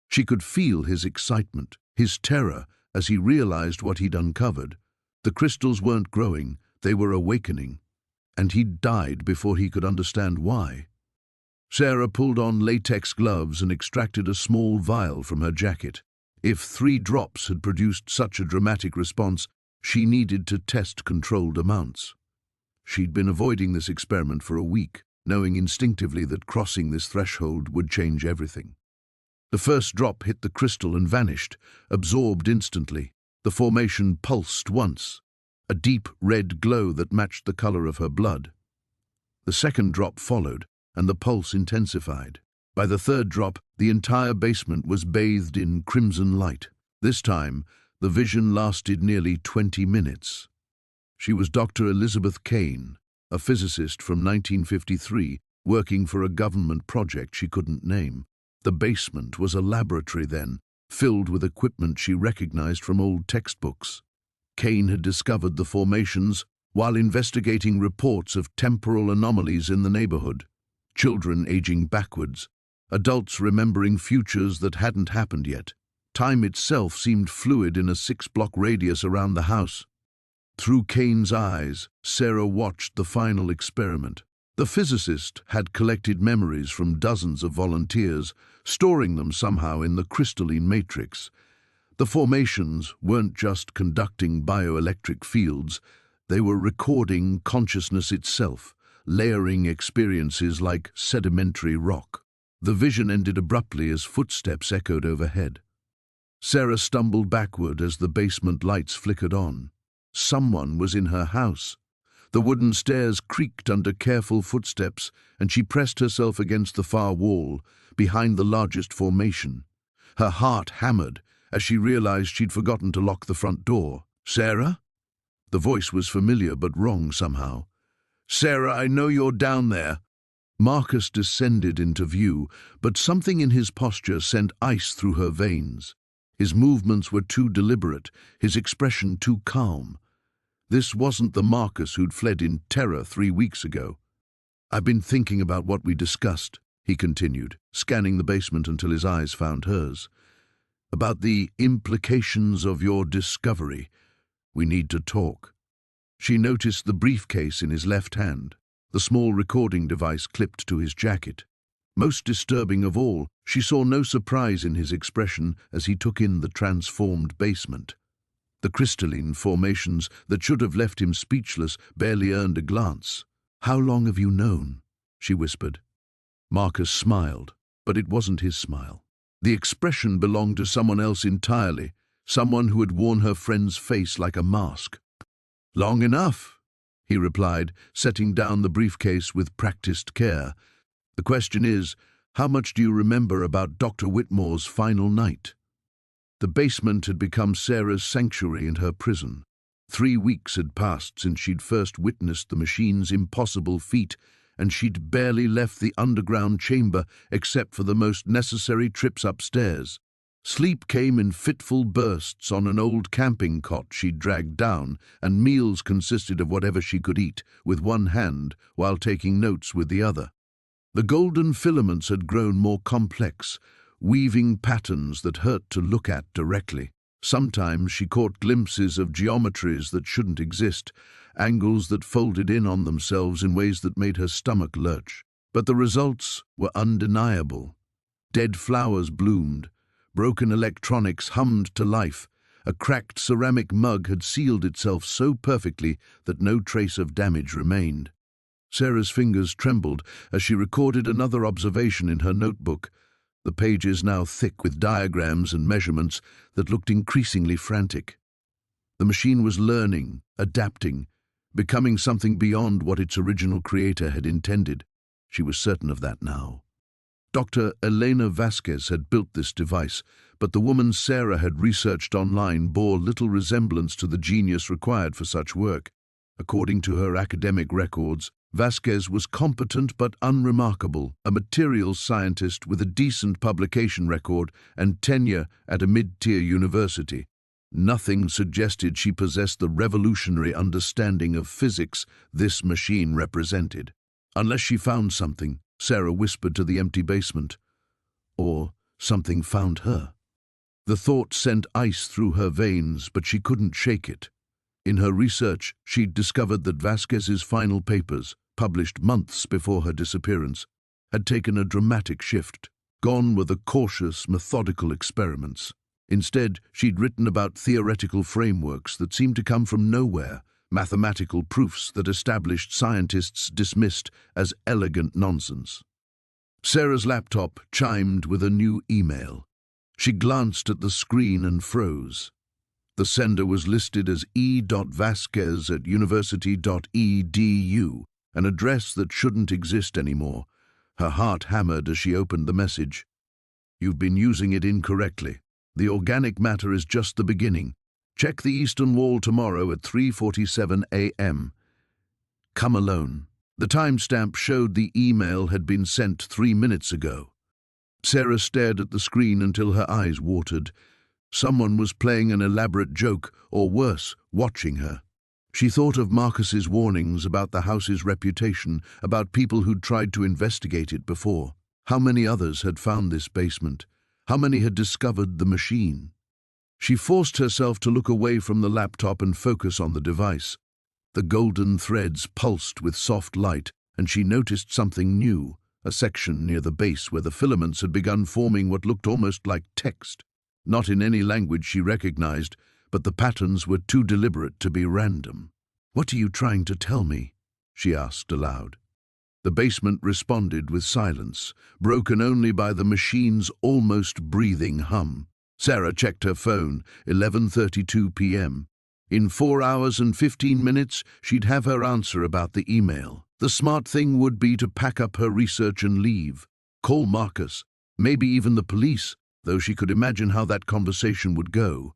She could feel his excitement, his terror, as he realized what he'd uncovered. The crystals weren't growing, they were awakening. And he'd died before he could understand why. Sarah pulled on latex gloves and extracted a small vial from her jacket. If 3 drops had produced such a dramatic response, she needed to test controlled amounts. She'd been avoiding this experiment for a week, knowing instinctively that crossing this threshold would change everything. The first drop hit the crystal and vanished, absorbed instantly. The formation pulsed once, a deep red glow that matched the color of her blood. The second drop followed, and the pulse intensified. By the third drop, the entire basement was bathed in crimson light. This time, the vision lasted nearly 20 minutes. She was Dr. Elizabeth Kane, a physicist from 1953, working for a government project she couldn't name. The basement was a laboratory then, filled with equipment she recognized from old textbooks. Kane had discovered the formations while investigating reports of temporal anomalies in the neighborhood. Children aging backwards, adults remembering futures that hadn't happened yet. Time itself seemed fluid in a 6-block radius around the house. Through Kane's eyes, Sarah watched the final experiment. The physicist had collected memories from dozens of volunteers, storing them somehow in the crystalline matrix. The formations weren't just conducting bioelectric fields, they were recording consciousness itself, layering experiences like sedimentary rock. The vision ended abruptly as footsteps echoed overhead. Sarah stumbled backward as the basement lights flickered on. Someone was in her house. The wooden stairs creaked under careful footsteps, and she pressed herself against the far wall, behind the largest formation. Her heart hammered as she realized she'd forgotten to lock the front door. "Sarah?" The voice was familiar but wrong somehow. "Sarah, I know you're down there." Marcus descended into view, but something in his posture sent ice through her veins. His movements were too deliberate, his expression too calm. This wasn't the Marcus who'd fled in terror 3 weeks ago. "I've been thinking about what we discussed," he continued, scanning the basement until his eyes found hers. "About the implications of your discovery. We need to talk." She noticed the briefcase in his left hand, the small recording device clipped to his jacket. Most disturbing of all, she saw no surprise in his expression as he took in the transformed basement. The crystalline formations that should have left him speechless barely earned a glance. "How long have you known?" she whispered. Marcus smiled, but it wasn't his smile. The expression belonged to someone else entirely, someone who had worn her friend's face like a mask. "Long enough," he replied, setting down the briefcase with practiced care. "The question is, how much do you remember about Dr. Whitmore's final night?" The basement had become Sarah's sanctuary and her prison. 3 weeks had passed since she'd first witnessed the machine's impossible feat, and she'd barely left the underground chamber except for the most necessary trips upstairs. Sleep came in fitful bursts on an old camping cot she'd dragged down, and meals consisted of whatever she could eat, with one hand, while taking notes with the other. The golden filaments had grown more complex, weaving patterns that hurt to look at directly. Sometimes she caught glimpses of geometries that shouldn't exist, angles that folded in on themselves in ways that made her stomach lurch. But the results were undeniable. Dead flowers bloomed, broken electronics hummed to life, a cracked ceramic mug had sealed itself so perfectly that no trace of damage remained. Sarah's fingers trembled as she recorded another observation in her notebook, the pages now thick with diagrams and measurements that looked increasingly frantic. The machine was learning, adapting, becoming something beyond what its original creator had intended. She was certain of that now. Dr. Elena Vasquez had built this device, but the woman Sarah had researched online bore little resemblance to the genius required for such work. According to her academic records, Vasquez was competent but unremarkable, a materials scientist with a decent publication record and tenure at a mid-tier university. Nothing suggested she possessed the revolutionary understanding of physics this machine represented. Unless she found something, Sarah whispered to the empty basement. Or something found her. The thought sent ice through her veins, but she couldn't shake it. In her research, she'd discovered that Vasquez's final papers, published months before her disappearance, had taken a dramatic shift. Gone were the cautious, methodical experiments. Instead, she'd written about theoretical frameworks that seemed to come from nowhere, mathematical proofs that established scientists dismissed as elegant nonsense. Sarah's laptop chimed with a new email. She glanced at the screen and froze. The sender was listed as e.vasquez@university.edu, an address that shouldn't exist anymore. Her heart hammered as she opened the message. "You've been using it incorrectly. The organic matter is just the beginning. Check the eastern wall tomorrow at 3:47 a.m. Come alone." The timestamp showed the email had been sent 3 minutes ago. Sarah stared at the screen until her eyes watered. Someone was playing an elaborate joke, or worse, watching her. She thought of Marcus's warnings about the house's reputation, about people who'd tried to investigate it before. How many others had found this basement? How many had discovered the machine? She forced herself to look away from the laptop and focus on the device. The golden threads pulsed with soft light, and she noticed something new, a section near the base where the filaments had begun forming what looked almost like text. Not in any language she recognized, but the patterns were too deliberate to be random. "What are you trying to tell me?" she asked aloud. The basement responded with silence, broken only by the machine's almost breathing hum. Sarah checked her phone, 11:32 p.m. In 4 hours and 15 minutes, she'd have her answer about the email. The smart thing would be to pack up her research and leave. Call Marcus, maybe even the police, though she could imagine how that conversation would go.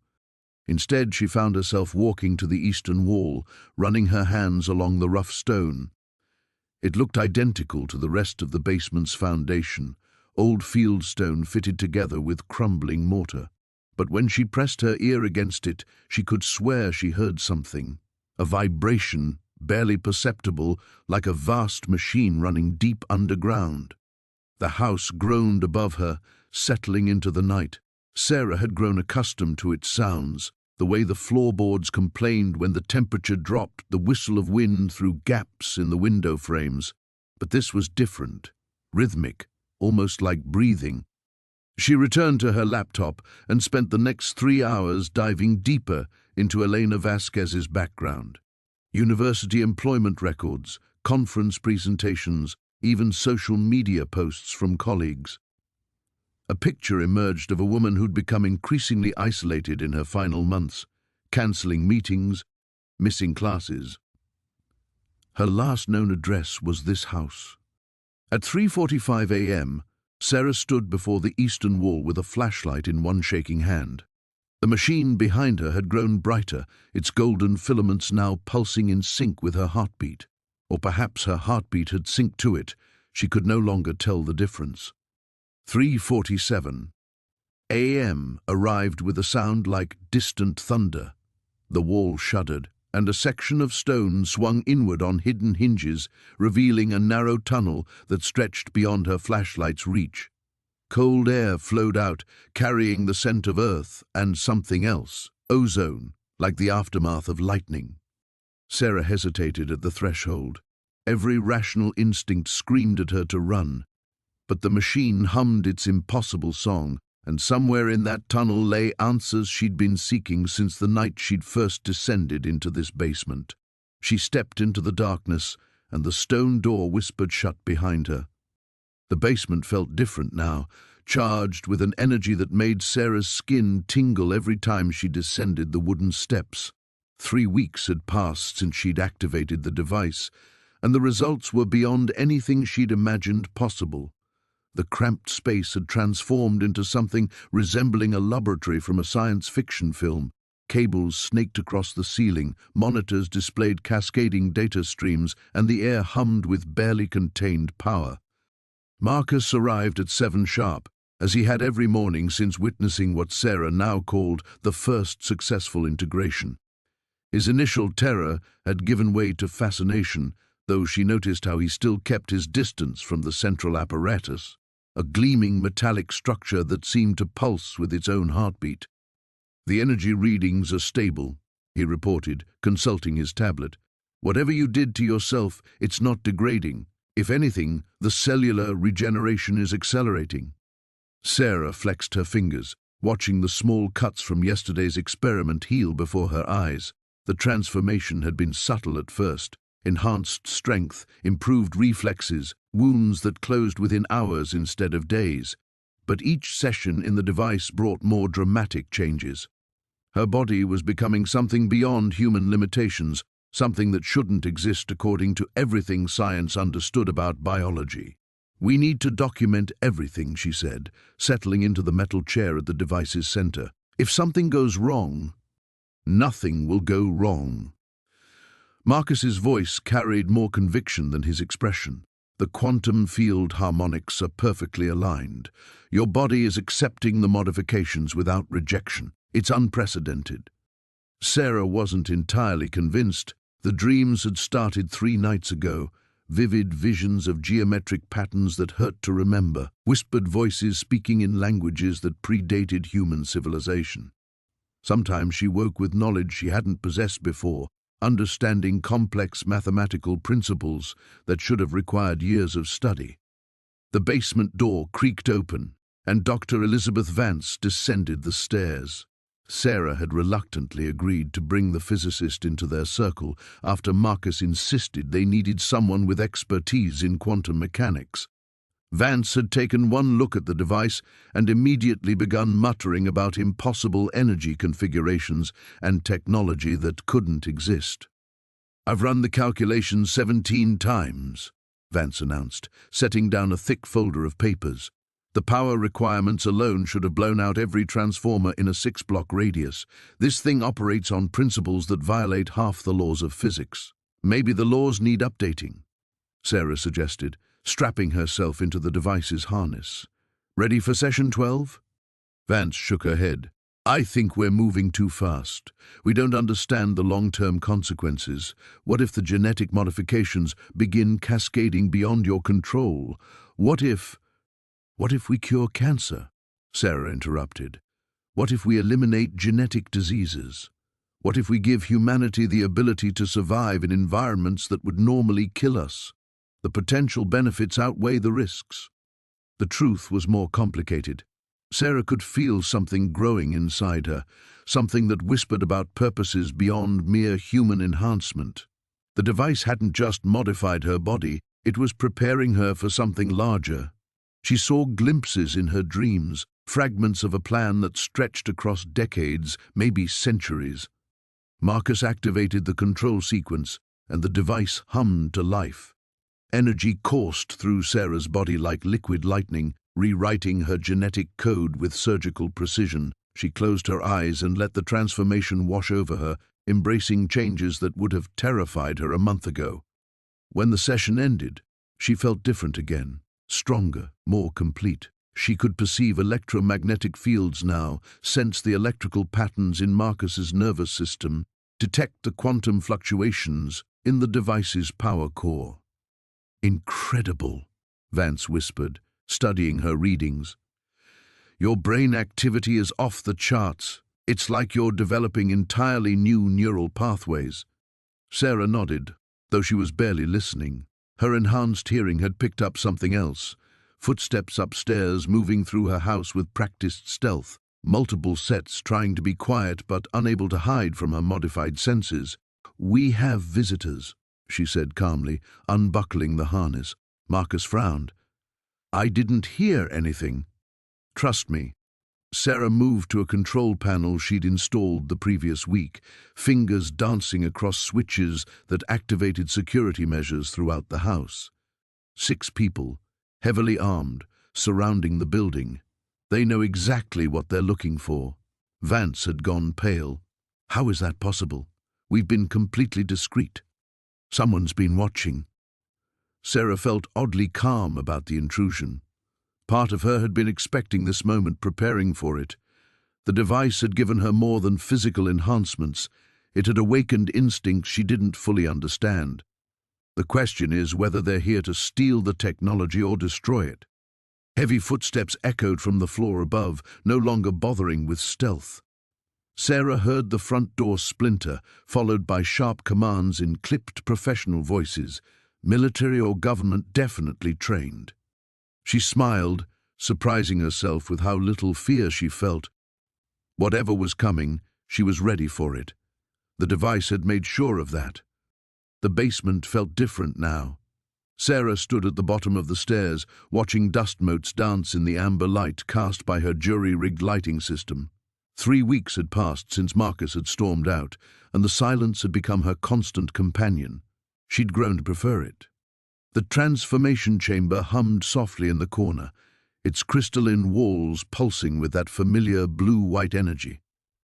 Instead, she found herself walking to the eastern wall, running her hands along the rough stone. It looked identical to the rest of the basement's foundation, old fieldstone fitted together with crumbling mortar. But when she pressed her ear against it, she could swear she heard something, a vibration, barely perceptible, like a vast machine running deep underground. The house groaned above her, settling into the night. Sarah had grown accustomed to its sounds, the way the floorboards complained when the temperature dropped, the whistle of wind through gaps in the window frames. But this was different, rhythmic, almost like breathing. She returned to her laptop and spent the next 3 hours diving deeper into Elena Vasquez's background. University employment records, conference presentations, even social media posts from colleagues. A picture emerged of a woman who'd become increasingly isolated in her final months, cancelling meetings, missing classes. Her last known address was this house. At 3:45 a.m., Sarah stood before the eastern wall with a flashlight in one shaking hand. The machine behind her had grown brighter, its golden filaments now pulsing in sync with her heartbeat. Or perhaps her heartbeat had synced to it. She could no longer tell the difference. 3:47 a.m. arrived with a sound like distant thunder. The wall shuddered, and a section of stone swung inward on hidden hinges, revealing a narrow tunnel that stretched beyond her flashlight's reach. Cold air flowed out, carrying the scent of earth and something else, ozone, like the aftermath of lightning. Sarah hesitated at the threshold. Every rational instinct screamed at her to run. But the machine hummed its impossible song, and somewhere in that tunnel lay answers she'd been seeking since the night she'd first descended into this basement. She stepped into the darkness, and the stone door whispered shut behind her. The basement felt different now, charged with an energy that made Sarah's skin tingle every time she descended the wooden steps. 3 weeks had passed since she'd activated the device, and the results were beyond anything she'd imagined possible. The cramped space had transformed into something resembling a laboratory from a science fiction film. Cables snaked across the ceiling, monitors displayed cascading data streams, and the air hummed with barely contained power. Marcus arrived at 7 sharp, as he had every morning since witnessing what Sarah now called the first successful integration. His initial terror had given way to fascination, though she noticed how he still kept his distance from the central apparatus, a gleaming metallic structure that seemed to pulse with its own heartbeat. "The energy readings are stable," he reported, consulting his tablet. "Whatever you did to yourself, it's not degrading. If anything, the cellular regeneration is accelerating." Sarah flexed her fingers, watching the small cuts from yesterday's experiment heal before her eyes. The transformation had been subtle at first. Enhanced strength, improved reflexes, wounds that closed within hours instead of days. But each session in the device brought more dramatic changes. Her body was becoming something beyond human limitations, something that shouldn't exist according to everything science understood about biology. "We need to document everything," she said, settling into the metal chair at the device's center. "If something goes wrong, nothing will go wrong." Marcus's voice carried more conviction than his expression. "The quantum field harmonics are perfectly aligned. Your body is accepting the modifications without rejection. It's unprecedented." Sarah wasn't entirely convinced. The dreams had started 3 nights ago, vivid visions of geometric patterns that hurt to remember, whispered voices speaking in languages that predated human civilization. Sometimes she woke with knowledge she hadn't possessed before, understanding complex mathematical principles that should have required years of study. The basement door creaked open, and Dr. Elizabeth Vance descended the stairs. Sarah had reluctantly agreed to bring the physicist into their circle after Marcus insisted they needed someone with expertise in quantum mechanics. Vance had taken one look at the device and immediately begun muttering about impossible energy configurations and technology that couldn't exist. "I've run the calculations 17 times, Vance announced, setting down a thick folder of papers. The power requirements alone should have blown out every transformer in a 6-block radius. This thing operates on principles that violate half the laws of physics. Maybe the laws need updating, Sarah suggested, strapping herself into the device's harness. Ready for session 12? Vance shook her head. I think we're moving too fast. We don't understand the long-term consequences. What if the genetic modifications begin cascading beyond your control? What if we cure cancer? Sarah interrupted. What if we eliminate genetic diseases? What if we give humanity the ability to survive in environments that would normally kill us? The potential benefits outweigh the risks. The truth was more complicated. Sarah could feel something growing inside her, something that whispered about purposes beyond mere human enhancement. The device hadn't just modified her body, it was preparing her for something larger. She saw glimpses in her dreams, fragments of a plan that stretched across decades, maybe centuries. Marcus activated the control sequence, and the device hummed to life. Energy coursed through Sarah's body like liquid lightning, rewriting her genetic code with surgical precision. She closed her eyes and let the transformation wash over her, embracing changes that would have terrified her a month ago. When the session ended, she felt different again, stronger, more complete. She could perceive electromagnetic fields now, sense the electrical patterns in Marcus's nervous system, detect the quantum fluctuations in the device's power core. Incredible, Vance whispered, studying her readings. Your brain activity is off the charts. It's like you're developing entirely new neural pathways. Sarah nodded, though she was barely listening. Her enhanced hearing had picked up something else. Footsteps upstairs moving through her house with practiced stealth, multiple sets trying to be quiet but unable to hide from her modified senses. We have visitors, she said calmly, unbuckling the harness. Marcus frowned. I didn't hear anything. Trust me. Sarah moved to a control panel she'd installed the previous week, fingers dancing across switches that activated security measures throughout the house. 6 people, heavily armed, surrounding the building. They know exactly what they're looking for. Vance had gone pale. How is that possible? We've been completely discreet. Someone's been watching. Sarah felt oddly calm about the intrusion. Part of her had been expecting this moment, preparing for it. The device had given her more than physical enhancements. It had awakened instincts she didn't fully understand. The question is whether they're here to steal the technology or destroy it. Heavy footsteps echoed from the floor above, no longer bothering with stealth. Sarah heard the front door splinter, followed by sharp commands in clipped professional voices, military or government definitely trained. She smiled, surprising herself with how little fear she felt. Whatever was coming, she was ready for it. The device had made sure of that. The basement felt different now. Sarah stood at the bottom of the stairs, watching dust motes dance in the amber light cast by her jury-rigged lighting system. 3 weeks had passed since Marcus had stormed out, and the silence had become her constant companion. She'd grown to prefer it. The transformation chamber hummed softly in the corner, its crystalline walls pulsing with that familiar blue-white energy.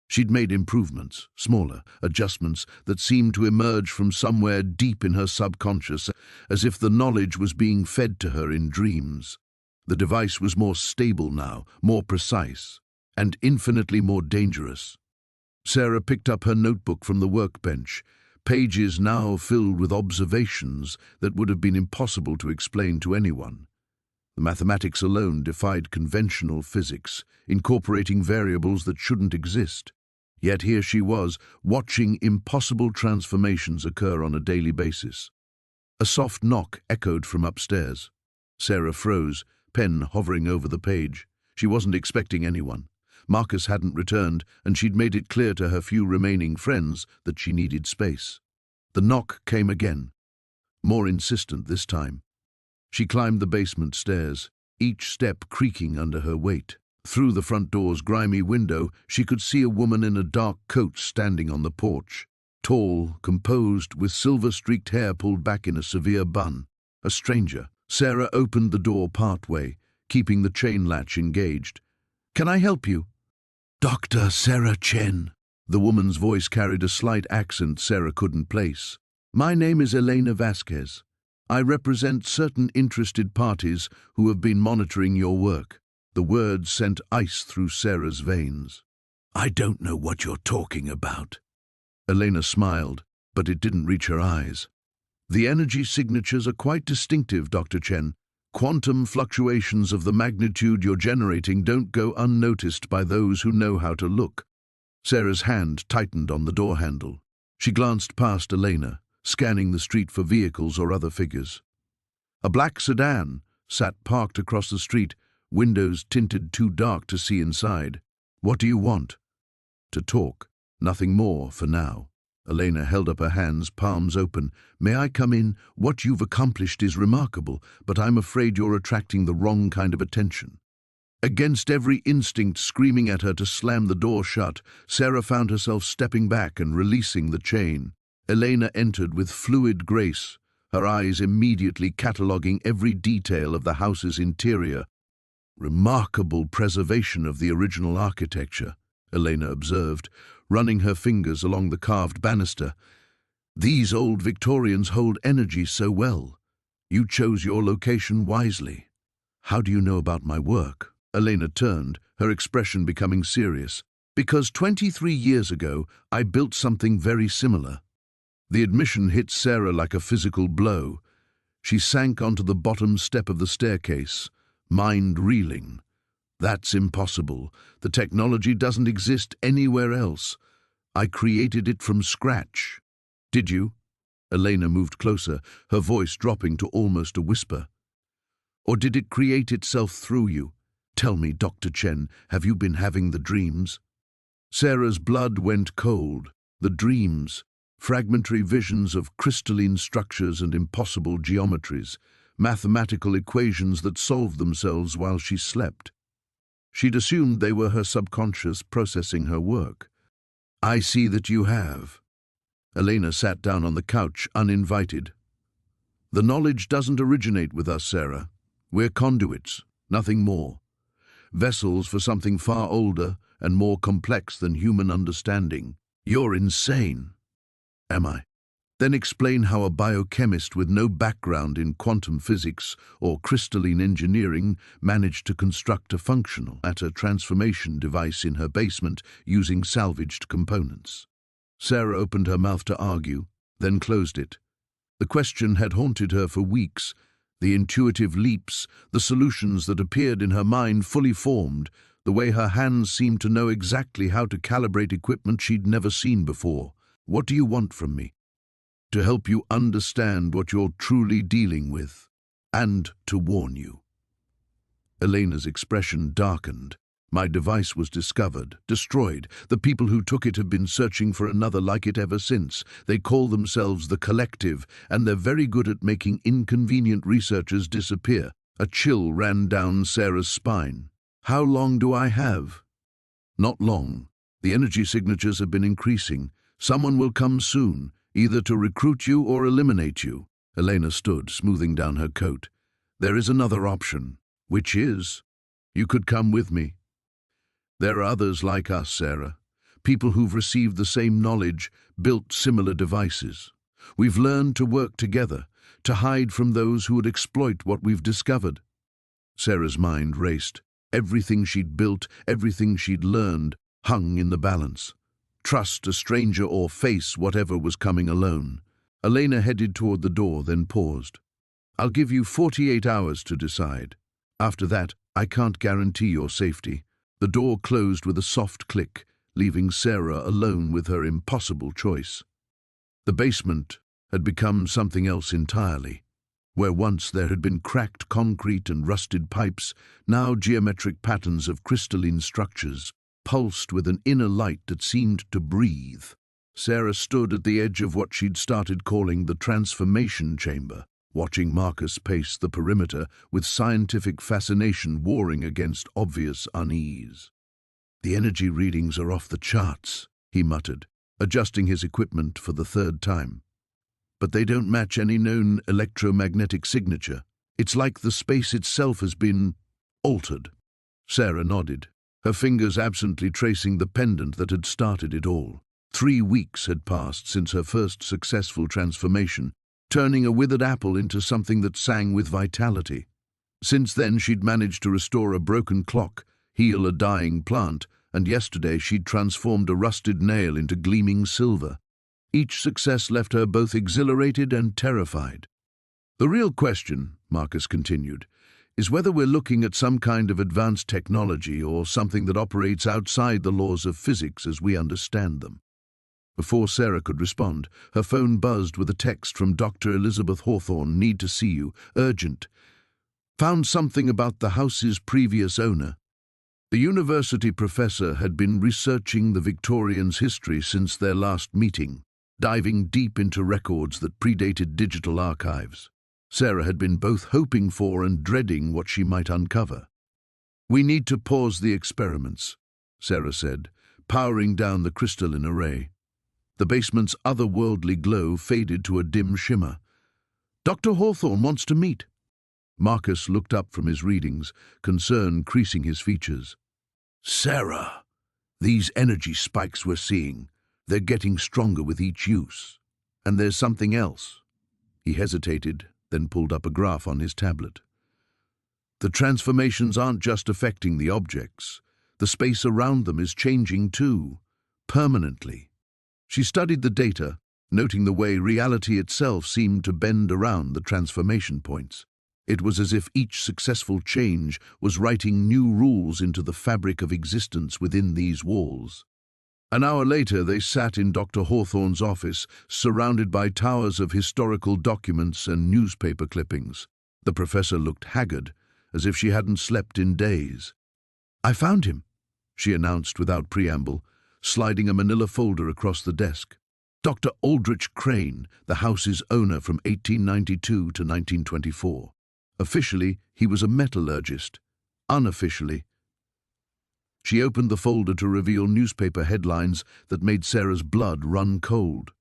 She'd made improvements, smaller adjustments that seemed to emerge from somewhere deep in her subconscious, as if the knowledge was being fed to her in dreams. The device was more stable now, more precise, and infinitely more dangerous. Sarah picked up her notebook from the workbench, pages now filled with observations that would have been impossible to explain to anyone. The mathematics alone defied conventional physics, incorporating variables that shouldn't exist. Yet here she was, watching impossible transformations occur on a daily basis. A soft knock echoed from upstairs. Sarah froze, pen hovering over the page. She wasn't expecting anyone. Marcus hadn't returned, and she'd made it clear to her few remaining friends that she needed space. The knock came again, more insistent this time. She climbed the basement stairs, each step creaking under her weight. Through the front door's grimy window, she could see a woman in a dark coat standing on the porch. Tall, composed, with silver-streaked hair pulled back in a severe bun. A stranger. Sarah opened the door partway, keeping the chain latch engaged. "Can I help you?" "Dr. Sarah Chen." The woman's voice carried a slight accent Sarah couldn't place. "My name is Elena Vasquez. I represent certain interested parties who have been monitoring your work." The words sent ice through Sarah's veins. "I don't know what you're talking about." Elena smiled, but it didn't reach her eyes. "The energy signatures are quite distinctive, Dr. Chen. Quantum fluctuations of the magnitude you're generating don't go unnoticed by those who know how to look." Sarah's hand tightened on the door handle. She glanced past Elena, scanning the street for vehicles or other figures. A black sedan sat parked across the street, windows tinted too dark to see inside. "What do you want?" "To talk. Nothing more for now." Elena held up her hands, palms open. "May I come in? What you've accomplished is remarkable, but I'm afraid you're attracting the wrong kind of attention." Against every instinct screaming at her to slam the door shut, Sarah found herself stepping back and releasing the chain. Elena entered with fluid grace, her eyes immediately cataloguing every detail of the house's interior. "Remarkable preservation of the original architecture," Elena observed, running her fingers along the carved banister. "These old Victorians hold energy so well. You chose your location wisely." "How do you know about my work?" Elena turned, her expression becoming serious. "Because 23 years ago, I built something very similar." The admission hit Sarah like a physical blow. She sank onto the bottom step of the staircase, mind reeling. "That's impossible. The technology doesn't exist anywhere else. I created it from scratch." "Did you?" Elena moved closer, her voice dropping to almost a whisper. "Or did it create itself through you? Tell me, Dr. Chen, have you been having the dreams?" Sarah's blood went cold. The dreams, fragmentary visions of crystalline structures and impossible geometries, mathematical equations that solved themselves while she slept. She'd assumed they were her subconscious processing her work. "I see that you have." Elena sat down on the couch, uninvited. "The knowledge doesn't originate with us, Sarah. We're conduits, nothing more. Vessels for something far older and more complex than human understanding." "You're insane." "Am I? Then explain how a biochemist with no background in quantum physics or crystalline engineering managed to construct a functional matter transformation device in her basement using salvaged components." Sarah opened her mouth to argue, then closed it. The question had haunted her for weeks. The intuitive leaps, the solutions that appeared in her mind fully formed, the way her hands seemed to know exactly how to calibrate equipment she'd never seen before. "What do you want from me?" "To help you understand what you're truly dealing with, and to warn you." Elena's expression darkened. "My device was discovered, destroyed. The people who took it have been searching for another like it ever since. They call themselves the Collective, and they're very good at making inconvenient researchers disappear." A chill ran down Sarah's spine. "How long do I have?" "Not long. The energy signatures have been increasing. Someone will come soon, either to recruit you or eliminate you." Elena stood, smoothing down her coat. "There is another option." "Which is?" "You could come with me. There are others like us, Sarah. People who've received the same knowledge, built similar devices. We've learned to work together, to hide from those who would exploit what we've discovered." Sarah's mind raced. Everything she'd built, everything she'd learned, hung in the balance. Trust a stranger or face whatever was coming alone. Elena headed toward the door, then paused. "I'll give you 48 hours to decide. After that, I can't guarantee your safety." The door closed with a soft click, leaving Sarah alone with her impossible choice. The basement had become something else entirely. Where once there had been cracked concrete and rusted pipes, now geometric patterns of crystalline structures, pulsed with an inner light that seemed to breathe. Sarah stood at the edge of what she'd started calling the transformation chamber, watching Marcus pace the perimeter with scientific fascination warring against obvious unease. "The energy readings are off the charts," he muttered, adjusting his equipment for the third time. "But they don't match any known electromagnetic signature. It's like the space itself has been altered. Sarah nodded, her fingers absently tracing the pendant that had started it all. 3 weeks had passed since her first successful transformation, turning a withered apple into something that sang with vitality. Since then, she'd managed to restore a broken clock, heal a dying plant, and yesterday she'd transformed a rusted nail into gleaming silver. Each success left her both exhilarated and terrified. The real question, Marcus continued, is whether we're looking at some kind of advanced technology or something that operates outside the laws of physics as we understand them. Before Sarah could respond, her phone buzzed with a text from Dr. Elizabeth Hawthorne. Need to see you. Urgent. Found something about the house's previous owner. The university professor had been researching the Victorians' history since their last meeting, diving deep into records that predated digital archives. Sarah had been both hoping for and dreading what she might uncover. We need to pause the experiments, Sarah said, powering down the crystalline array. The basement's otherworldly glow faded to a dim shimmer. Dr. Hawthorne wants to meet. Marcus looked up from his readings, concern creasing his features. Sarah, these energy spikes we're seeing, they're getting stronger with each use. And there's something else. He hesitated, then pulled up a graph on his tablet. The transformations aren't just affecting the objects. The space around them is changing too, permanently. She studied the data, noting the way reality itself seemed to bend around the transformation points. It was as if each successful change was writing new rules into the fabric of existence within these walls. An hour later, they sat in Dr. Hawthorne's office, surrounded by towers of historical documents and newspaper clippings. The professor looked haggard, as if she hadn't slept in days. I found him, she announced without preamble, sliding a manila folder across the desk. Dr. Aldrich Crane, the house's owner from 1892 to 1924. Officially, he was a metallurgist. Unofficially, she opened the folder to reveal newspaper headlines that made Sarah's blood run cold.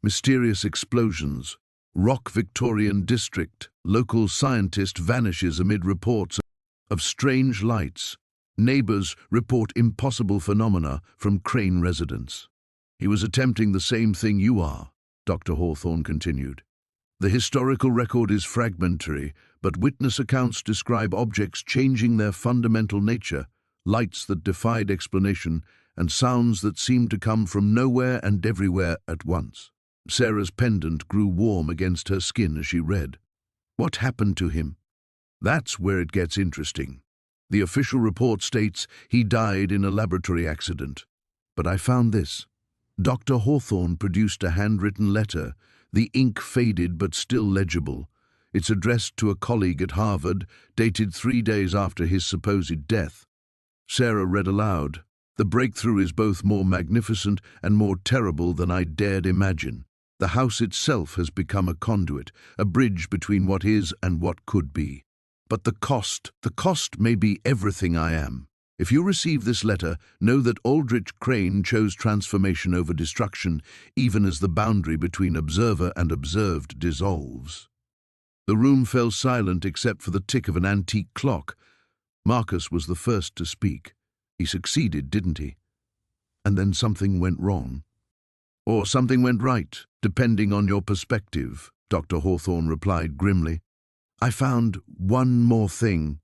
Mysterious explosions. Rock Victorian district. Local scientist vanishes amid reports of strange lights. Neighbors report impossible phenomena from Crane residents. He was attempting the same thing you are, Dr. Hawthorne continued. The historical record is fragmentary, but witness accounts describe objects changing their fundamental nature, lights that defied explanation, and sounds that seemed to come from nowhere and everywhere at once. Sarah's pendant grew warm against her skin as she read. What happened to him? That's where it gets interesting. The official report states he died in a laboratory accident. But I found this. Dr. Hawthorne produced a handwritten letter, the ink faded but still legible. It's addressed to a colleague at Harvard, dated 3 days after his supposed death. Sarah read aloud. The breakthrough is both more magnificent and more terrible than I dared imagine. The house itself has become a conduit, a bridge between what is and what could be. But the cost may be everything I am. If you receive this letter, know that Aldrich Crane chose transformation over destruction, even as the boundary between observer and observed dissolves. The room fell silent except for the tick of an antique clock. Marcus was the first to speak. He succeeded, didn't he? And then something went wrong. Or something went right, depending on your perspective, Dr. Hawthorne replied grimly. I found one more thing.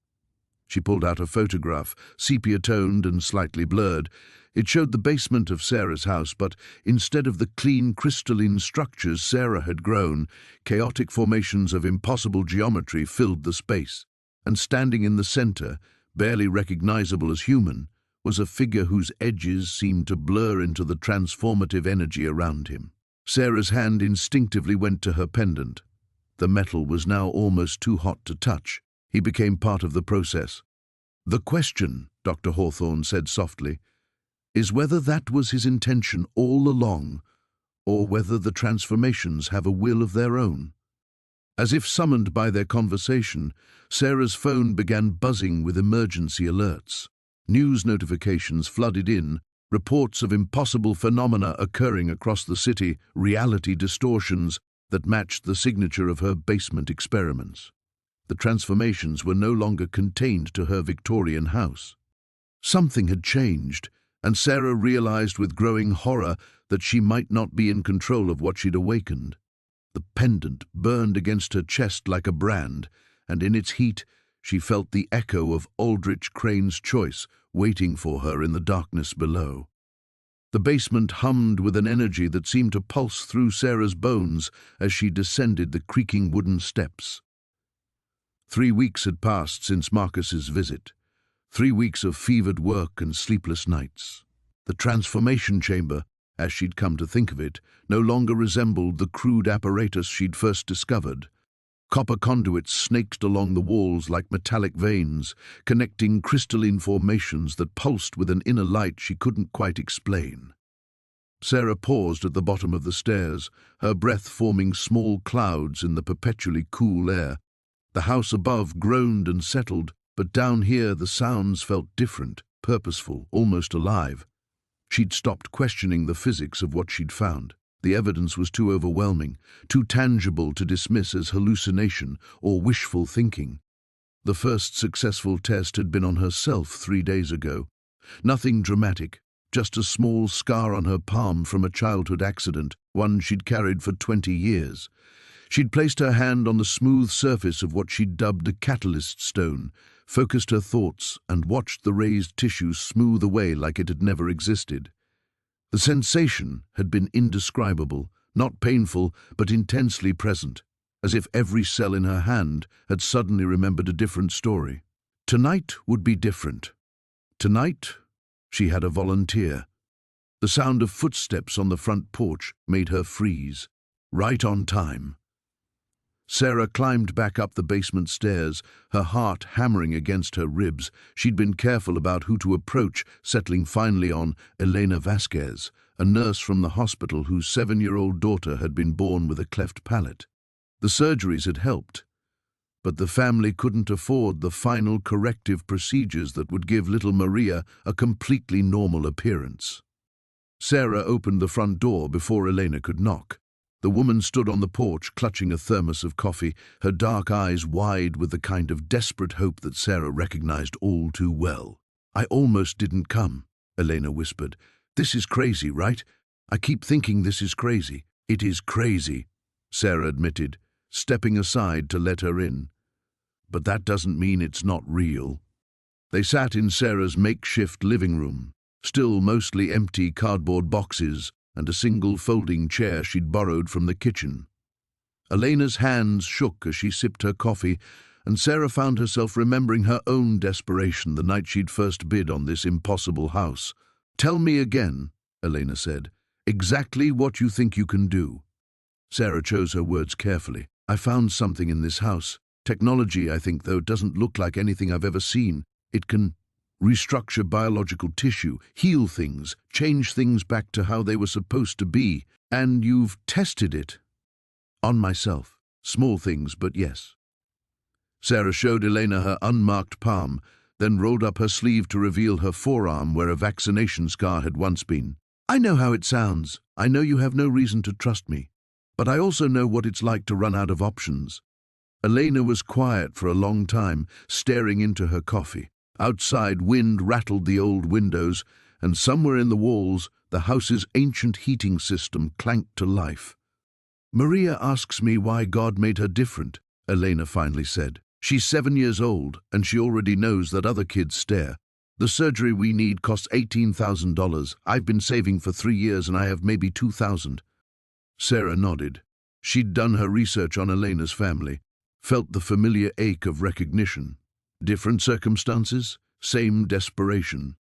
She pulled out a photograph, sepia-toned and slightly blurred. It showed the basement of Sarah's house, but instead of the clean, crystalline structures Sarah had grown, chaotic formations of impossible geometry filled the space. And standing in the center, barely recognizable as human, was a figure whose edges seemed to blur into the transformative energy around him. Sarah's hand instinctively went to her pendant. The metal was now almost too hot to touch. He became part of the process. The question, Dr. Hawthorne said softly, is whether that was his intention all along, or whether the transformations have a will of their own. As if summoned by their conversation, Sarah's phone began buzzing with emergency alerts. News notifications flooded in, reports of impossible phenomena occurring across the city, reality distortions that matched the signature of her basement experiments. The transformations were no longer contained to her Victorian house. Something had changed, and Sarah realized with growing horror that she might not be in control of what she'd awakened. The pendant burned against her chest like a brand, and in its heat she felt the echo of Aldrich Crane's choice waiting for her in the darkness below. The basement hummed with an energy that seemed to pulse through Sarah's bones as she descended the creaking wooden steps. 3 weeks had passed since Marcus's visit. 3 weeks of fevered work and sleepless nights. The transformation chamber, as she'd come to think of it, no longer resembled the crude apparatus she'd first discovered. Copper conduits snaked along the walls like metallic veins, connecting crystalline formations that pulsed with an inner light she couldn't quite explain. Sarah paused at the bottom of the stairs, her breath forming small clouds in the perpetually cool air. The house above groaned and settled, but down here the sounds felt different, purposeful, almost alive. She'd stopped questioning the physics of what she'd found. The evidence was too overwhelming, too tangible to dismiss as hallucination or wishful thinking. The first successful test had been on herself 3 days ago. Nothing dramatic, just a small scar on her palm from a childhood accident, one she'd carried for 20 years. She'd placed her hand on the smooth surface of what she'd dubbed a catalyst stone, focused her thoughts, and watched the raised tissue smooth away like it had never existed. The sensation had been indescribable, not painful, but intensely present, as if every cell in her hand had suddenly remembered a different story. Tonight would be different. Tonight, she had a volunteer. The sound of footsteps on the front porch made her freeze, right on time. Sarah climbed back up the basement stairs, her heart hammering against her ribs. She'd been careful about who to approach, settling finally on Elena Vasquez, a nurse from the hospital whose 7-year-old daughter had been born with a cleft palate. The surgeries had helped, but the family couldn't afford the final corrective procedures that would give little Maria a completely normal appearance. Sarah opened the front door before Elena could knock. The woman stood on the porch, clutching a thermos of coffee, her dark eyes wide with the kind of desperate hope that Sarah recognized all too well. "I almost didn't come," Elena whispered. "This is crazy, right? I keep thinking this is crazy." "It is crazy," Sarah admitted, stepping aside to let her in. "But that doesn't mean it's not real." They sat in Sarah's makeshift living room, still mostly empty cardboard boxes, and a single folding chair she'd borrowed from the kitchen. Elena's hands shook as she sipped her coffee, and Sarah found herself remembering her own desperation the night she'd first bid on this impossible house. "Tell me again," Elena said, "exactly what you think you can do." Sarah chose her words carefully. "I found something in this house. Technology, I think, though, doesn't look like anything I've ever seen. It can restructure biological tissue, heal things, change things back to how they were supposed to be. And you've tested it." "On myself. Small things, but yes." Sarah showed Elena her unmarked palm, then rolled up her sleeve to reveal her forearm where a vaccination scar had once been. "I know how it sounds. I know you have no reason to trust me. But I also know what it's like to run out of options." Elena was quiet for a long time, staring into her coffee. Outside, wind rattled the old windows, and somewhere in the walls, the house's ancient heating system clanked to life. "Maria asks me why God made her different," Elena finally said. "She's 7 years old, and she already knows that other kids stare. The surgery we need costs $18,000. I've been saving for 3 years, and I have maybe 2,000. Sarah nodded. She'd done her research on Elena's family, felt the familiar ache of recognition. Different circumstances, same desperation.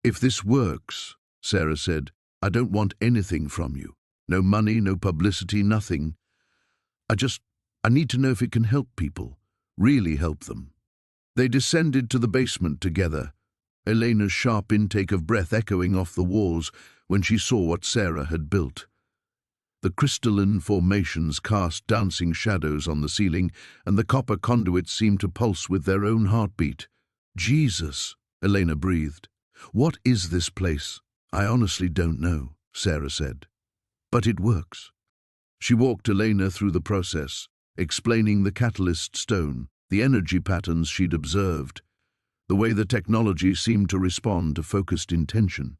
"If this works," Sarah said, "I don't want anything from you. No money, no publicity, nothing. I need to know if it can help people, really help them." They descended to the basement together, Elena's sharp intake of breath echoing off the walls when she saw what Sarah had built. The crystalline formations cast dancing shadows on the ceiling, and the copper conduits seemed to pulse with their own heartbeat. "Jesus," Elena breathed. "What is this place?" "I honestly don't know," Sarah said. "But it works." She walked Elena through the process, explaining the catalyst stone, the energy patterns she'd observed, the way the technology seemed to respond to focused intention.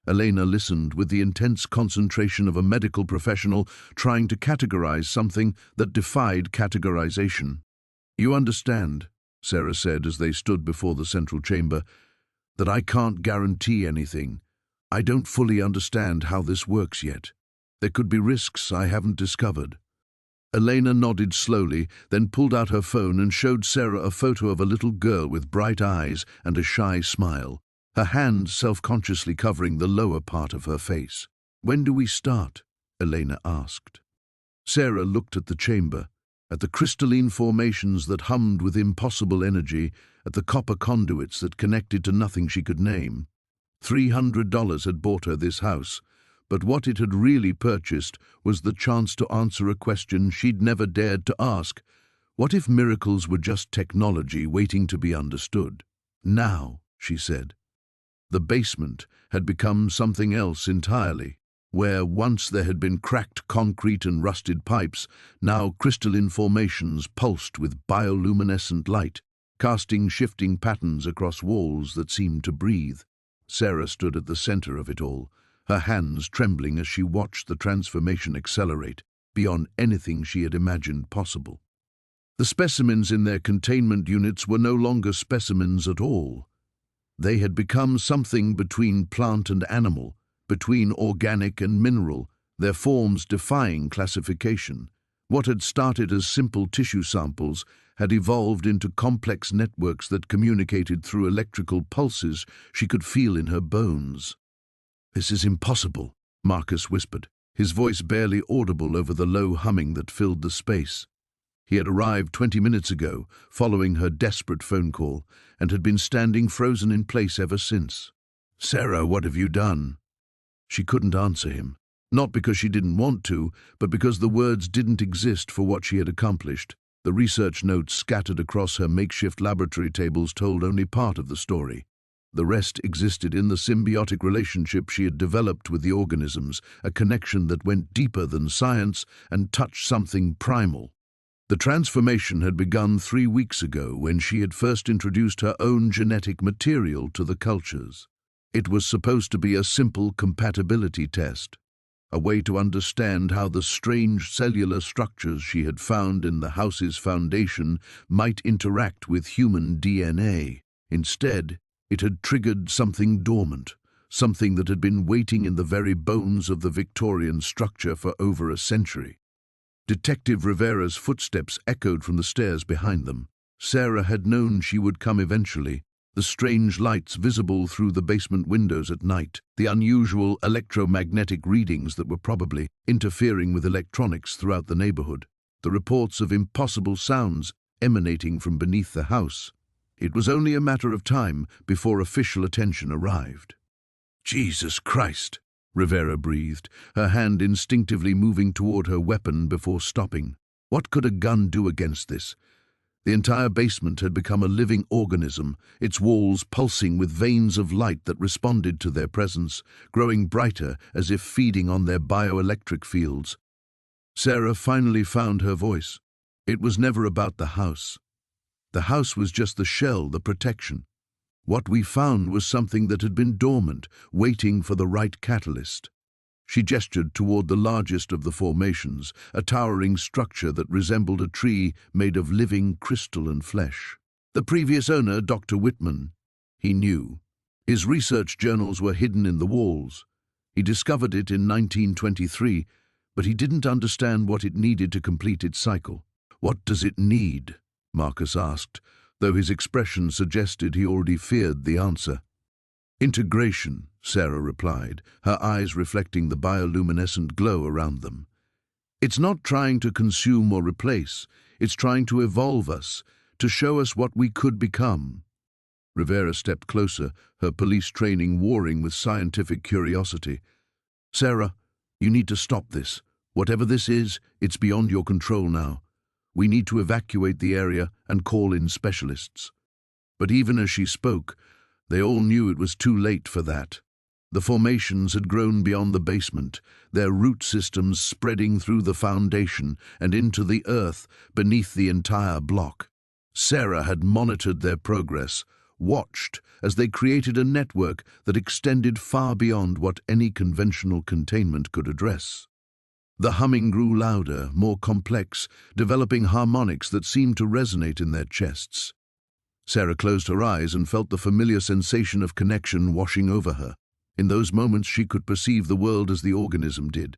Elena listened with the intense concentration of a medical professional trying to categorize something that defied categorization. "You understand," Sarah said as they stood before the central chamber, "that I can't guarantee anything. I don't fully understand how this works yet. There could be risks I haven't discovered." Elena nodded slowly, then pulled out her phone and showed Sarah a photo of a little girl with bright eyes and a shy smile, her hand self-consciously covering the lower part of her face. "When do we start?" Elena asked. Sarah looked at the chamber, at the crystalline formations that hummed with impossible energy, at the copper conduits that connected to nothing she could name. $300 had bought her this house, but what it had really purchased was the chance to answer a question she'd never dared to ask. What if miracles were just technology waiting to be understood? "Now," she said. The basement had become something else entirely. Where once there had been cracked concrete and rusted pipes, now crystalline formations pulsed with bioluminescent light, casting shifting patterns across walls that seemed to breathe. Sarah stood at the center of it all, her hands trembling as she watched the transformation accelerate beyond anything she had imagined possible. The specimens in their containment units were no longer specimens at all. They had become something between plant and animal, between organic and mineral, their forms defying classification. What had started as simple tissue samples had evolved into complex networks that communicated through electrical pulses she could feel in her bones. "This is impossible," Marcus whispered, his voice barely audible over the low humming that filled the space. He had arrived 20 minutes ago, following her desperate phone call, and had been standing frozen in place ever since. "Sarah, what have you done?" She couldn't answer him, not because she didn't want to, but because the words didn't exist for what she had accomplished. The research notes scattered across her makeshift laboratory tables told only part of the story. The rest existed in the symbiotic relationship she had developed with the organisms, a connection that went deeper than science and touched something primal. The transformation had begun 3 weeks ago when she had first introduced her own genetic material to the cultures. It was supposed to be a simple compatibility test, a way to understand how the strange cellular structures she had found in the house's foundation might interact with human DNA. Instead, it had triggered something dormant, something that had been waiting in the very bones of the Victorian structure for over a century. Detective Rivera's footsteps echoed from the stairs behind them. Sarah had known she would come eventually. The strange lights visible through the basement windows at night, the unusual electromagnetic readings that were probably interfering with electronics throughout the neighborhood, the reports of impossible sounds emanating from beneath the house. It was only a matter of time before official attention arrived. "Jesus Christ," Rivera breathed, her hand instinctively moving toward her weapon before stopping. What could a gun do against this? The entire basement had become a living organism, its walls pulsing with veins of light that responded to their presence, growing brighter as if feeding on their bioelectric fields. Sarah finally found her voice. It was never about the house. The house was just the shell, the protection. What we found was something that had been dormant, waiting for the right catalyst. She gestured toward the largest of the formations, a towering structure that resembled a tree made of living crystal and flesh. The previous owner, Dr. Whitman, he knew. His research journals were hidden in the walls. He discovered it in 1923, but he didn't understand what it needed to complete its cycle. "What does it need?" Marcus asked, though his expression suggested he already feared the answer. "Integration," Sarah replied, her eyes reflecting the bioluminescent glow around them. "It's not trying to consume or replace, it's trying to evolve us, to show us what we could become." Rivera stepped closer, her police training warring with scientific curiosity. "Sarah, you need to stop this. Whatever this is, it's beyond your control now. We need to evacuate the area and call in specialists." But even as she spoke, they all knew it was too late for that. The formations had grown beyond the basement, their root systems spreading through the foundation and into the earth beneath the entire block. Sarah had monitored their progress, watched as they created a network that extended far beyond what any conventional containment could address. The humming grew louder, more complex, developing harmonics that seemed to resonate in their chests. Sarah closed her eyes and felt the familiar sensation of connection washing over her. In those moments she could perceive the world as the organism did,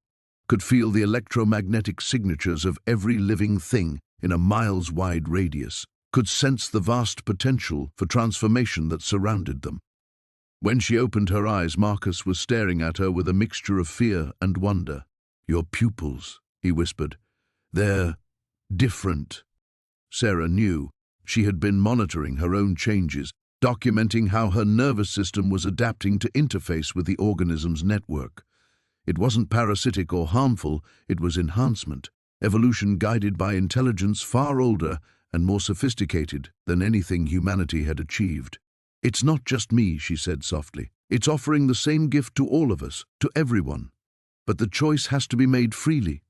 could feel the electromagnetic signatures of every living thing in a miles-wide radius, could sense the vast potential for transformation that surrounded them. When she opened her eyes, Marcus was staring at her with a mixture of fear and wonder. "Your pupils," he whispered. "They're different." Sarah knew. She had been monitoring her own changes, documenting how her nervous system was adapting to interface with the organism's network. It wasn't parasitic or harmful, it was enhancement, evolution guided by intelligence far older and more sophisticated than anything humanity had achieved. "It's not just me," she said softly. "It's offering the same gift to all of us, to everyone. But the choice has to be made freely."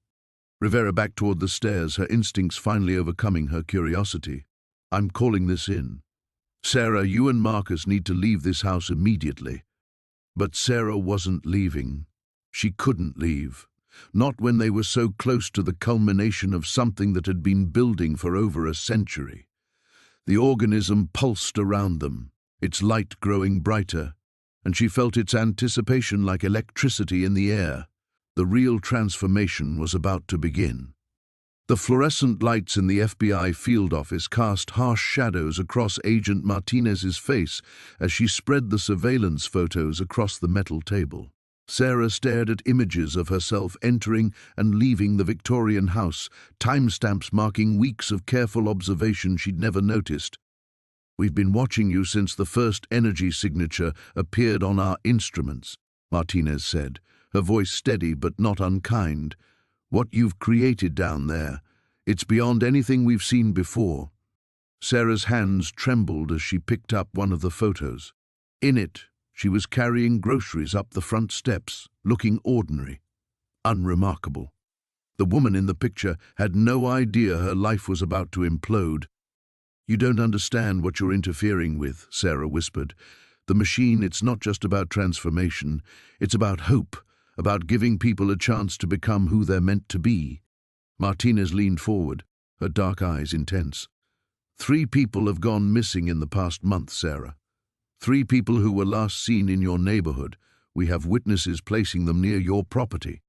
Rivera backed toward the stairs, her instincts finally overcoming her curiosity. "I'm calling this in. Sarah, you and Marcus need to leave this house immediately." But Sarah wasn't leaving. She couldn't leave. Not when they were so close to the culmination of something that had been building for over a century. The organism pulsed around them, its light growing brighter, and she felt its anticipation like electricity in the air. The real transformation was about to begin. The fluorescent lights in the FBI field office cast harsh shadows across Agent Martinez's face as she spread the surveillance photos across the metal table. Sarah stared at images of herself entering and leaving the Victorian house, timestamps marking weeks of careful observation she'd never noticed. "We've been watching you since the first energy signature appeared on our instruments," Martinez said, her voice steady but not unkind. "What you've created down there, it's beyond anything we've seen before." Sarah's hands trembled as she picked up one of the photos. In it, she was carrying groceries up the front steps, looking ordinary, unremarkable. The woman in the picture had no idea her life was about to implode. "You don't understand what you're interfering with," Sarah whispered. "The machine, it's not just about transformation, it's about hope, about giving people a chance to become who they're meant to be." Martinez leaned forward, her dark eyes intense. "3 people have gone missing in the past month, Sarah. 3 people who were last seen in your neighborhood. We have witnesses placing them near your property."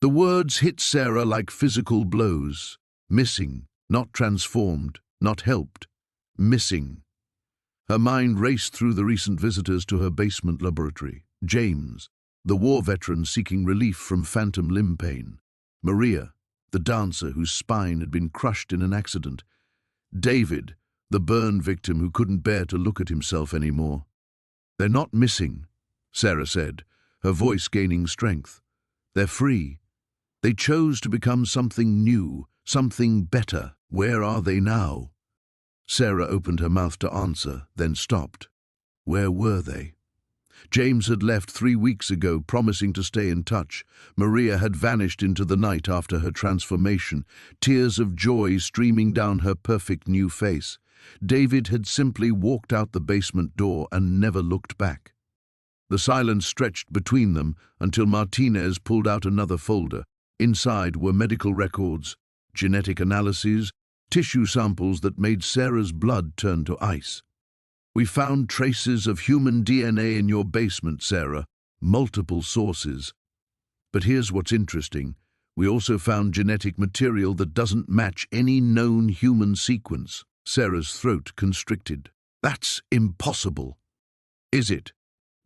The words hit Sarah like physical blows. Missing, not transformed, not helped. Missing. Her mind raced through the recent visitors to her basement laboratory. James, the war veteran seeking relief from phantom limb pain. Maria, the dancer whose spine had been crushed in an accident. David, the burn victim who couldn't bear to look at himself anymore. "They're not missing," Sarah said, her voice gaining strength. "They're free. They chose to become something new, something better. Where are they now?" Sarah opened her mouth to answer, then stopped. Where were they? James had left 3 weeks ago, promising to stay in touch. Maria had vanished into the night after her transformation, tears of joy streaming down her perfect new face. David had simply walked out the basement door and never looked back. The silence stretched between them until Martinez pulled out another folder. Inside were medical records, genetic analyses, tissue samples that made Sarah's blood turn to ice. "We found traces of human DNA in your basement, Sarah, multiple sources. But here's what's interesting. We also found genetic material that doesn't match any known human sequence." Sarah's throat constricted. "That's impossible." "Is it?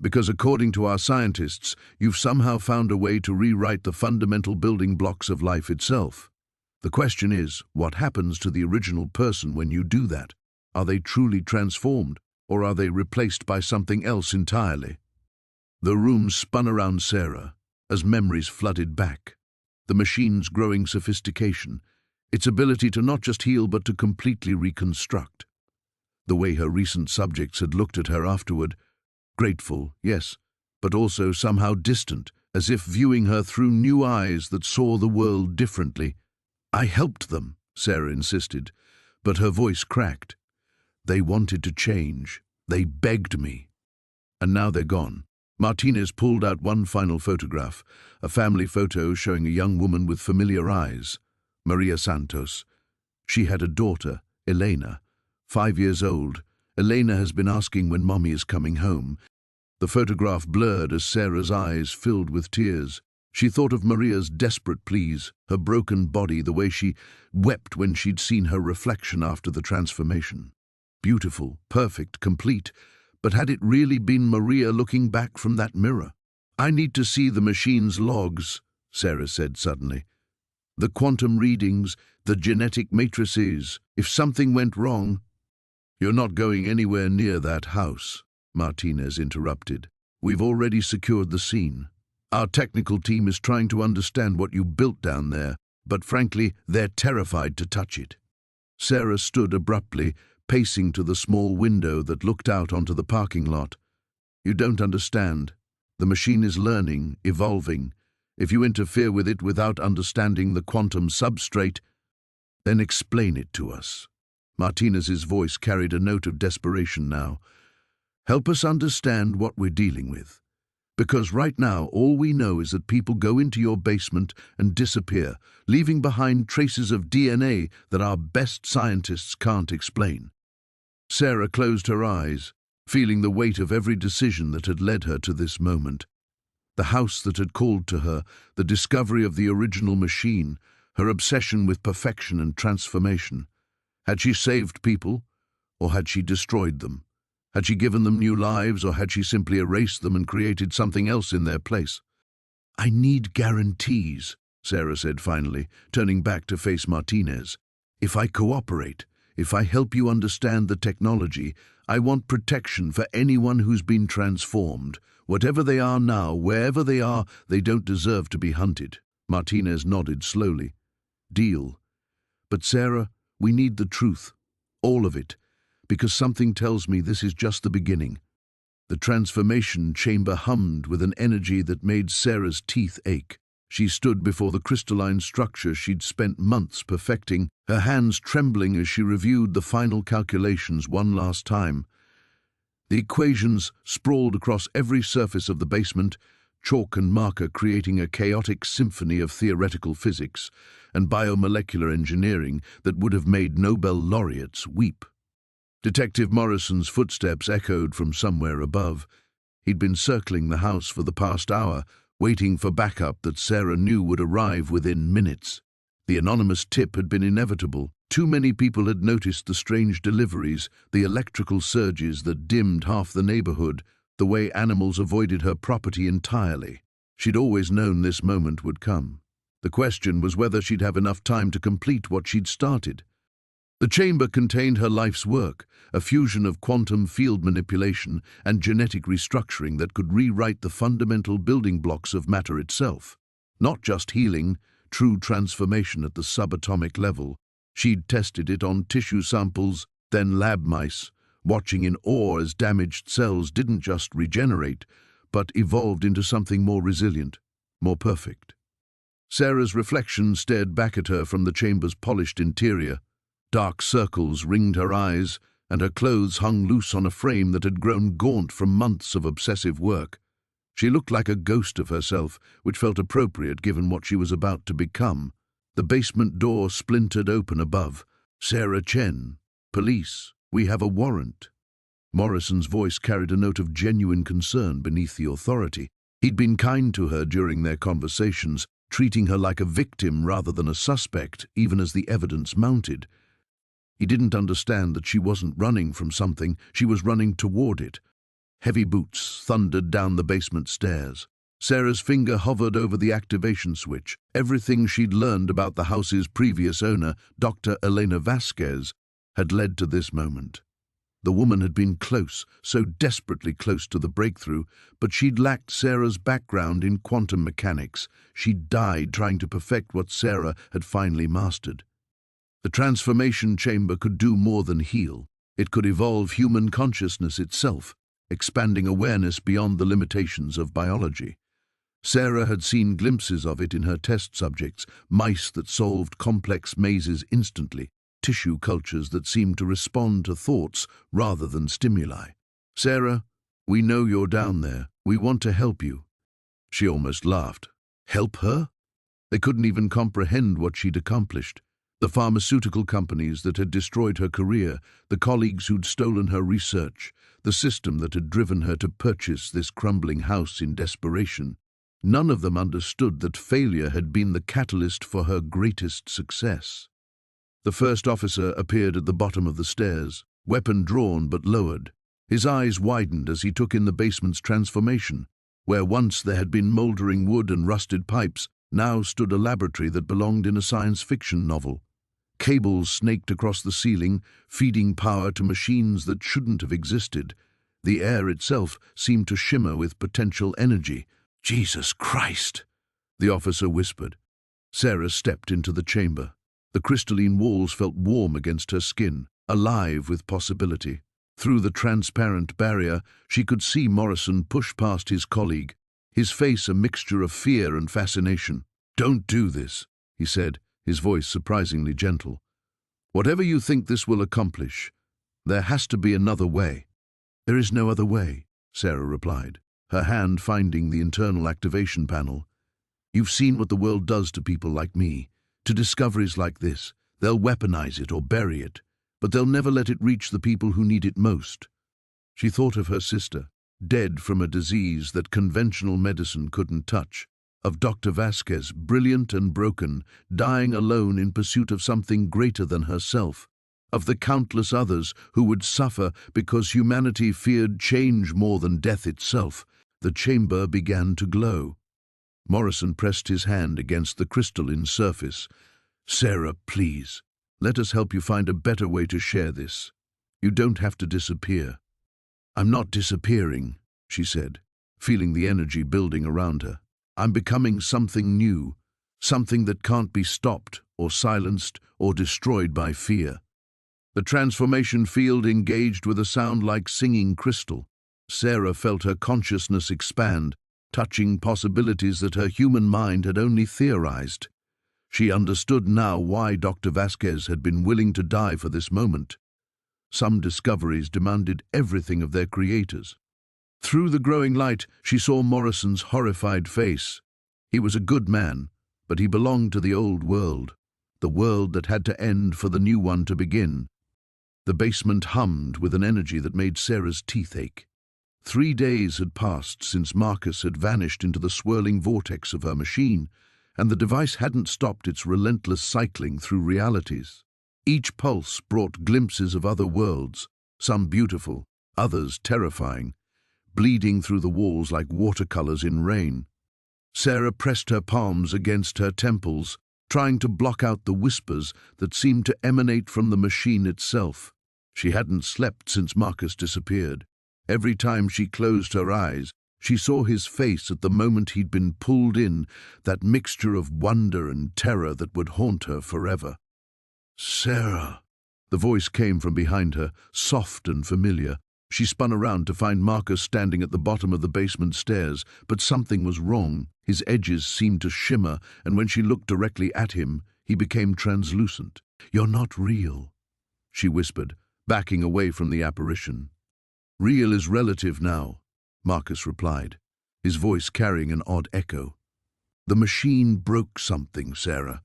Because according to our scientists, you've somehow found a way to rewrite the fundamental building blocks of life itself. The question is, what happens to the original person when you do that? Are they truly transformed, or are they replaced by something else entirely?" The room spun around Sarah as memories flooded back. The machine's growing sophistication, its ability to not just heal but to completely reconstruct. The way her recent subjects had looked at her afterward, grateful, yes, but also somehow distant, as if viewing her through new eyes that saw the world differently. "I helped them," Sarah insisted, but her voice cracked. They wanted to change. They begged me. And now they're gone. Martinez pulled out one final photograph, a family photo showing a young woman with familiar eyes, Maria Santos. She had a daughter, Elena, 5 years old. Elena has been asking when Mommy is coming home. The photograph blurred as Sarah's eyes filled with tears. She thought of Maria's desperate pleas, her broken body, the way she wept when she'd seen her reflection after the transformation. Beautiful, perfect, complete. But had it really been Maria looking back from that mirror? "I need to see the machine's logs," Sarah said suddenly. "The quantum readings, the genetic matrices. If something went wrong—" "You're not going anywhere near that house," Martinez interrupted. "We've already secured the scene. Our technical team is trying to understand what you built down there, but frankly, they're terrified to touch it." Sarah stood abruptly, pacing to the small window that looked out onto the parking lot. "You don't understand. The machine is learning, evolving. If you interfere with it without understanding the quantum substrate, then explain it to us." Martinez's voice carried a note of desperation now. "Help us understand what we're dealing with. Because right now, all we know is that people go into your basement and disappear, leaving behind traces of DNA that our best scientists can't explain." Sarah closed her eyes, feeling the weight of every decision that had led her to this moment. The house that had called to her, the discovery of the original machine, her obsession with perfection and transformation. Had she saved people, or had she destroyed them? Had she given them new lives, or had she simply erased them and created something else in their place? "I need guarantees," Sarah said finally, turning back to face Martinez. "If I cooperate, if I help you understand the technology, I want protection for anyone who's been transformed. Whatever they are now, wherever they are, they don't deserve to be hunted." Martinez nodded slowly. "Deal. But Sarah, we need the truth. All of it. Because something tells me this is just the beginning." The transformation chamber hummed with an energy that made Sarah's teeth ache. She stood before the crystalline structure she'd spent months perfecting, her hands trembling as she reviewed the final calculations one last time. The equations sprawled across every surface of the basement, chalk and marker creating a chaotic symphony of theoretical physics and biomolecular engineering that would have made Nobel laureates weep. Detective Morrison's footsteps echoed from somewhere above. He'd been circling the house for the past hour, waiting for backup that Sarah knew would arrive within minutes. The anonymous tip had been inevitable. Too many people had noticed the strange deliveries, the electrical surges that dimmed half the neighborhood, the way animals avoided her property entirely. She'd always known this moment would come. The question was whether she'd have enough time to complete what she'd started. The chamber contained her life's work, a fusion of quantum field manipulation and genetic restructuring that could rewrite the fundamental building blocks of matter itself. Not just healing, true transformation at the subatomic level. She'd tested it on tissue samples, then lab mice, watching in awe as damaged cells didn't just regenerate, but evolved into something more resilient, more perfect. Sarah's reflection stared back at her from the chamber's polished interior. Dark circles ringed her eyes, and her clothes hung loose on a frame that had grown gaunt from months of obsessive work. She looked like a ghost of herself, which felt appropriate given what she was about to become. The basement door splintered open above. "Sarah Chen, police, we have a warrant." Morrison's voice carried a note of genuine concern beneath the authority. He'd been kind to her during their conversations, treating her like a victim rather than a suspect, even as the evidence mounted. He didn't understand that she wasn't running from something, she was running toward it. Heavy boots thundered down the basement stairs. Sarah's finger hovered over the activation switch. Everything she'd learned about the house's previous owner, Dr. Elena Vasquez, had led to this moment. The woman had been close, so desperately close to the breakthrough, but she'd lacked Sarah's background in quantum mechanics. She'd died trying to perfect what Sarah had finally mastered. The transformation chamber could do more than heal. It could evolve human consciousness itself, expanding awareness beyond the limitations of biology. Sarah had seen glimpses of it in her test subjects, mice that solved complex mazes instantly, tissue cultures that seemed to respond to thoughts rather than stimuli. "Sarah, we know you're down there. We want to help you." She almost laughed. Help her? They couldn't even comprehend what she'd accomplished. The pharmaceutical companies that had destroyed her career, the colleagues who'd stolen her research, the system that had driven her to purchase this crumbling house in desperation. None of them understood that failure had been the catalyst for her greatest success. The first officer appeared at the bottom of the stairs, weapon drawn but lowered. His eyes widened as he took in the basement's transformation. Where once there had been mouldering wood and rusted pipes, now stood a laboratory that belonged in a science fiction novel. Cables snaked across the ceiling, feeding power to machines that shouldn't have existed. The air itself seemed to shimmer with potential energy. "Jesus Christ!" the officer whispered. Sarah stepped into the chamber. The crystalline walls felt warm against her skin, alive with possibility. Through the transparent barrier, she could see Morrison push past his colleague, his face a mixture of fear and fascination. "Don't do this," he said, his voice surprisingly gentle. "Whatever you think this will accomplish, there has to be another way." "There is no other way," Sarah replied, her hand finding the internal activation panel. "You've seen what the world does to people like me, to discoveries like this. They'll weaponize it or bury it, but they'll never let it reach the people who need it most." She thought of her sister, dead from a disease that conventional medicine couldn't touch, of Dr. Vasquez, brilliant and broken, dying alone in pursuit of something greater than herself, of the countless others who would suffer because humanity feared change more than death itself. The chamber began to glow. Morrison pressed his hand against the crystalline surface. "Sarah, please, let us help you find a better way to share this. You don't have to disappear." "I'm not disappearing," she said, feeling the energy building around her. "I'm becoming something new, something that can't be stopped or silenced or destroyed by fear." The transformation field engaged with a sound like singing crystal. Sarah felt her consciousness expand, touching possibilities that her human mind had only theorized. She understood now why Dr. Vasquez had been willing to die for this moment. Some discoveries demanded everything of their creators. Through the growing light, she saw Morrison's horrified face. He was a good man, but he belonged to the old world, the world that had to end for the new one to begin. The basement hummed with an energy that made Sarah's teeth ache. 3 days had passed since Marcus had vanished into the swirling vortex of her machine, and the device hadn't stopped its relentless cycling through realities. Each pulse brought glimpses of other worlds, some beautiful, others terrifying, bleeding through the walls like watercolors in rain. Sarah pressed her palms against her temples, trying to block out the whispers that seemed to emanate from the machine itself. She hadn't slept since Marcus disappeared. Every time she closed her eyes, she saw his face at the moment he'd been pulled in, that mixture of wonder and terror that would haunt her forever. "Sarah!" The voice came from behind her, soft and familiar. She spun around to find Marcus standing at the bottom of the basement stairs, but something was wrong. His edges seemed to shimmer, and when she looked directly at him, he became translucent. "You're not real," she whispered, backing away from the apparition. "Real is relative now," Marcus replied, his voice carrying an odd echo. "The machine broke something, Sarah.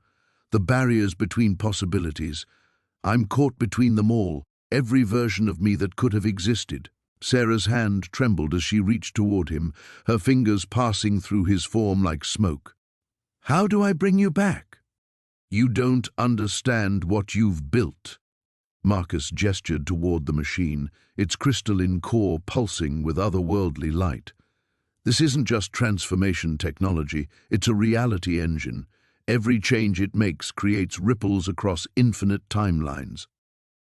The barriers between possibilities. I'm caught between them all, every version of me that could have existed." Sarah's hand trembled as she reached toward him, her fingers passing through his form like smoke. "How do I bring you back?" "You don't understand what you've built." Marcus gestured toward the machine, its crystalline core pulsing with otherworldly light. "This isn't just transformation technology, it's a reality engine. Every change it makes creates ripples across infinite timelines."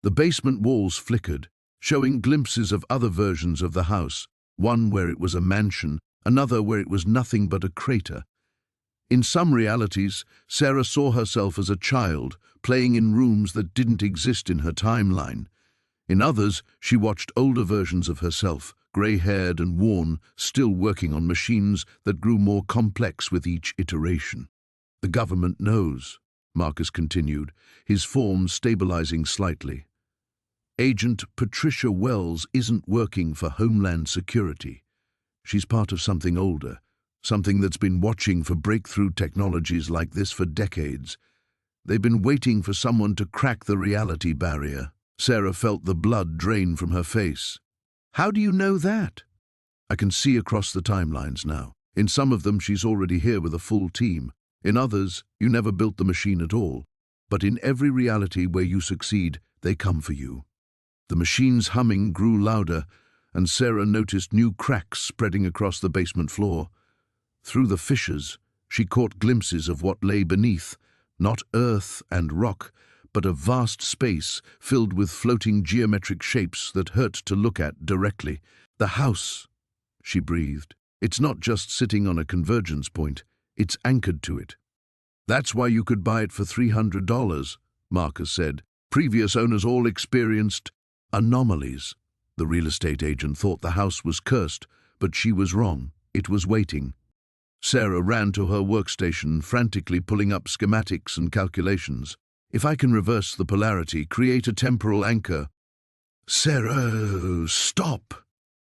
The basement walls flickered, showing glimpses of other versions of the house, one where it was a mansion, another where it was nothing but a crater. In some realities, Sarah saw herself as a child, playing in rooms that didn't exist in her timeline. In others, she watched older versions of herself, grey-haired and worn, still working on machines that grew more complex with each iteration. "The government knows," Marcus continued, his form stabilizing slightly. Agent Patricia Wells isn't working for Homeland Security. She's part of something older, something that's been watching for breakthrough technologies like this for decades. They've been waiting for someone to crack the reality barrier. Sarah felt the blood drain from her face. How do you know that? I can see across the timelines now. In some of them, she's already here with a full team. In others, you never built the machine at all. But in every reality where you succeed, they come for you. The machine's humming grew louder, and Sarah noticed new cracks spreading across the basement floor. Through the fissures, she caught glimpses of what lay beneath, not earth and rock, but a vast space filled with floating geometric shapes that hurt to look at directly. The house, she breathed. It's not just sitting on a convergence point, it's anchored to it. That's why you could buy it for $300, Marcus said. Previous owners all experienced anomalies. The real estate agent thought the house was cursed, but she was wrong. It was waiting. Sarah ran to her workstation, frantically pulling up schematics and calculations. If I can reverse the polarity, create a temporal anchor. Sarah, stop!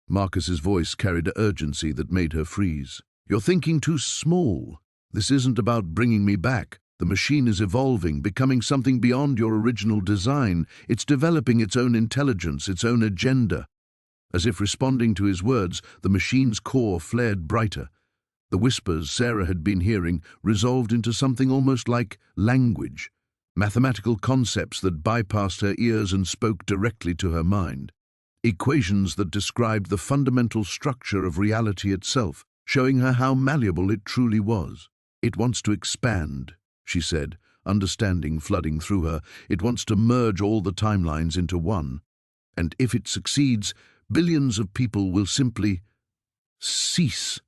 Marcus's voice carried an urgency that made her freeze. You're thinking too small. This isn't about bringing me back. The machine is evolving, becoming something beyond your original design. It's developing its own intelligence, its own agenda. As if responding to his words, the machine's core flared brighter. The whispers Sarah had been hearing resolved into something almost like language, mathematical concepts that bypassed her ears and spoke directly to her mind. Equations that described the fundamental structure of reality itself, showing her how malleable it truly was. It wants to expand, she said, understanding flooding through her. It wants to merge all the timelines into one. And if it succeeds, billions of people will simply cease.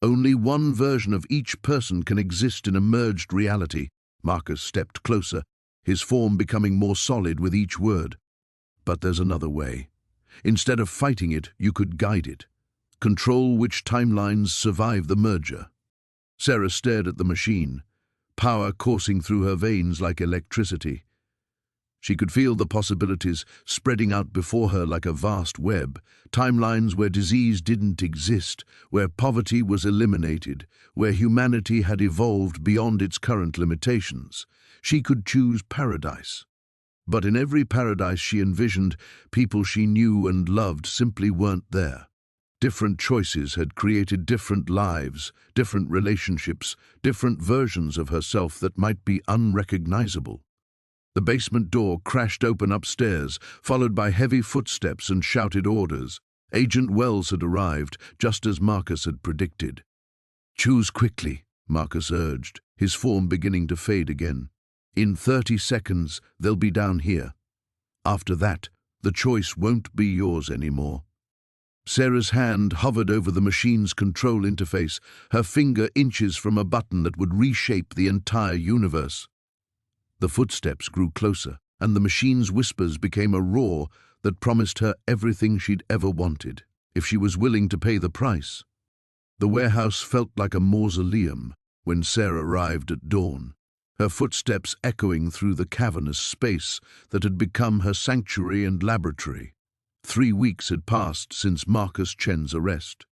Only one version of each person can exist in a merged reality. Marcus stepped closer, his form becoming more solid with each word. But there's another way. Instead of fighting it, you could guide it. Control which timelines survive the merger. Sarah stared at the machine, power coursing through her veins like electricity. She could feel the possibilities spreading out before her like a vast web, timelines where disease didn't exist, where poverty was eliminated, where humanity had evolved beyond its current limitations. She could choose paradise. But in every paradise she envisioned, people she knew and loved simply weren't there. Different choices had created different lives, different relationships, different versions of herself that might be unrecognizable. The basement door crashed open upstairs, followed by heavy footsteps and shouted orders. Agent Wells had arrived, just as Marcus had predicted. Choose quickly, Marcus urged, his form beginning to fade again. In 30 seconds, they'll be down here. After that, the choice won't be yours anymore. Sarah's hand hovered over the machine's control interface, her finger inches from a button that would reshape the entire universe. The footsteps grew closer, and the machine's whispers became a roar that promised her everything she'd ever wanted, if she was willing to pay the price. The warehouse felt like a mausoleum when Sarah arrived at dawn, her footsteps echoing through the cavernous space that had become her sanctuary and laboratory. 3 weeks had passed since Marcus Chen's arrest.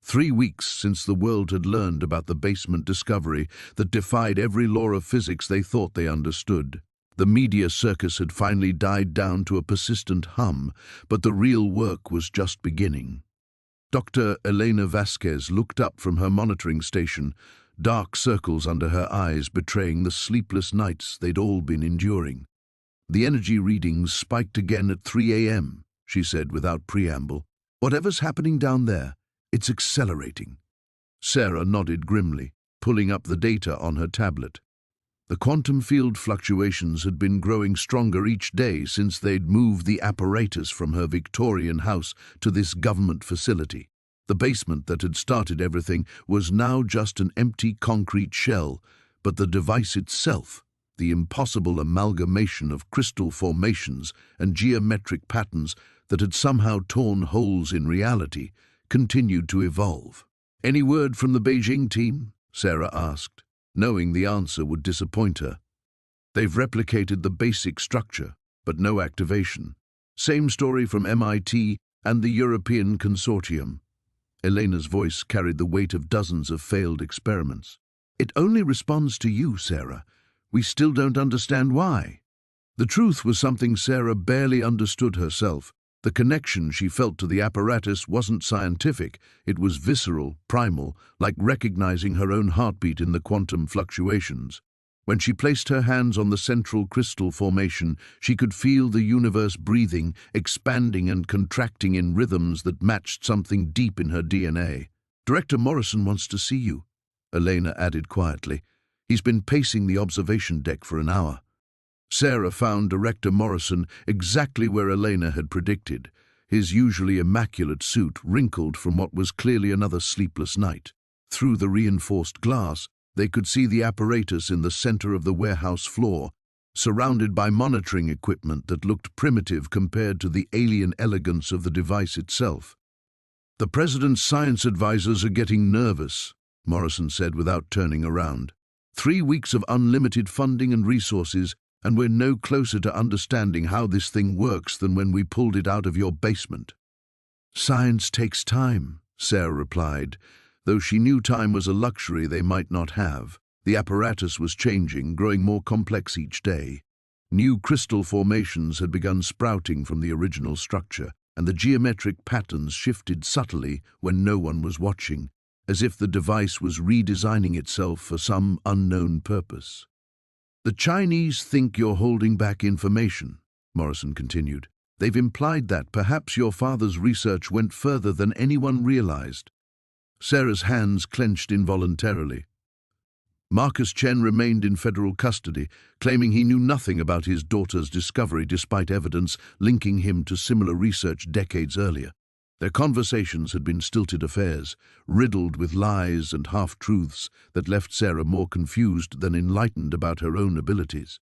3 weeks since the world had learned about the basement discovery that defied every law of physics they thought they understood. The media circus had finally died down to a persistent hum, but the real work was just beginning. Dr. Elena Vasquez looked up from her monitoring station, dark circles under her eyes betraying the sleepless nights they'd all been enduring. The energy readings spiked again at 3 a.m., she said without preamble. Whatever's happening down there, it's accelerating. Sarah nodded grimly, pulling up the data on her tablet. The quantum field fluctuations had been growing stronger each day since they'd moved the apparatus from her Victorian house to this government facility. The basement that had started everything was now just an empty concrete shell, but the device itself, the impossible amalgamation of crystal formations and geometric patterns that had somehow torn holes in reality, continued to evolve. Any word from the Beijing team? Sarah asked, knowing the answer would disappoint her. They've replicated the basic structure, but no activation. Same story from MIT and the European Consortium. Elena's voice carried the weight of dozens of failed experiments. It only responds to you, Sarah. We still don't understand why. The truth was something Sarah barely understood herself. The connection she felt to the apparatus wasn't scientific, it was visceral, primal, like recognizing her own heartbeat in the quantum fluctuations. When she placed her hands on the central crystal formation, she could feel the universe breathing, expanding and contracting in rhythms that matched something deep in her DNA. "Director Morrison wants to see you," Elena added quietly. "He's been pacing the observation deck for an hour." Sarah found Director Morrison exactly where Elena had predicted, his usually immaculate suit wrinkled from what was clearly another sleepless night. Through the reinforced glass, they could see the apparatus in the center of the warehouse floor, surrounded by monitoring equipment that looked primitive compared to the alien elegance of the device itself. "The President's science advisors are getting nervous," Morrison said without turning around. 3 weeks of unlimited funding and resources, and we're no closer to understanding how this thing works than when we pulled it out of your basement." "Science takes time," Sarah replied, though she knew time was a luxury they might not have. The apparatus was changing, growing more complex each day. New crystal formations had begun sprouting from the original structure, and the geometric patterns shifted subtly when no one was watching, as if the device was redesigning itself for some unknown purpose. "The Chinese think you're holding back information," Morrison continued. "They've implied that perhaps your father's research went further than anyone realized." Sarah's hands clenched involuntarily. Marcus Chen remained in federal custody, claiming he knew nothing about his daughter's discovery despite evidence linking him to similar research decades earlier. Their conversations had been stilted affairs, riddled with lies and half-truths that left Sarah more confused than enlightened about her own abilities.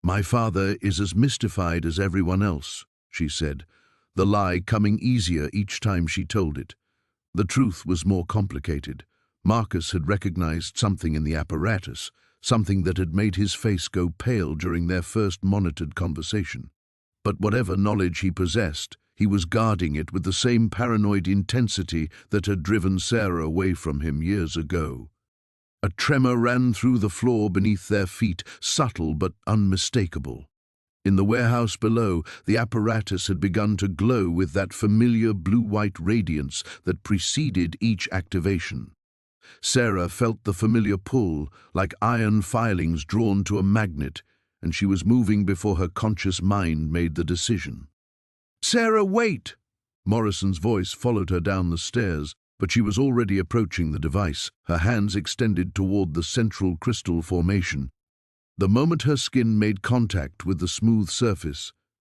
"My father is as mystified as everyone else," she said, the lie coming easier each time she told it. The truth was more complicated. Marcus had recognized something in the apparatus, something that had made his face go pale during their first monitored conversation. But whatever knowledge he possessed, he was guarding it with the same paranoid intensity that had driven Sarah away from him years ago. A tremor ran through the floor beneath their feet, subtle but unmistakable. In the warehouse below, the apparatus had begun to glow with that familiar blue-white radiance that preceded each activation. Sarah felt the familiar pull, like iron filings drawn to a magnet, and she was moving before her conscious mind made the decision. "Sarah, wait!" Morrison's voice followed her down the stairs, but she was already approaching the device, her hands extended toward the central crystal formation. The moment her skin made contact with the smooth surface,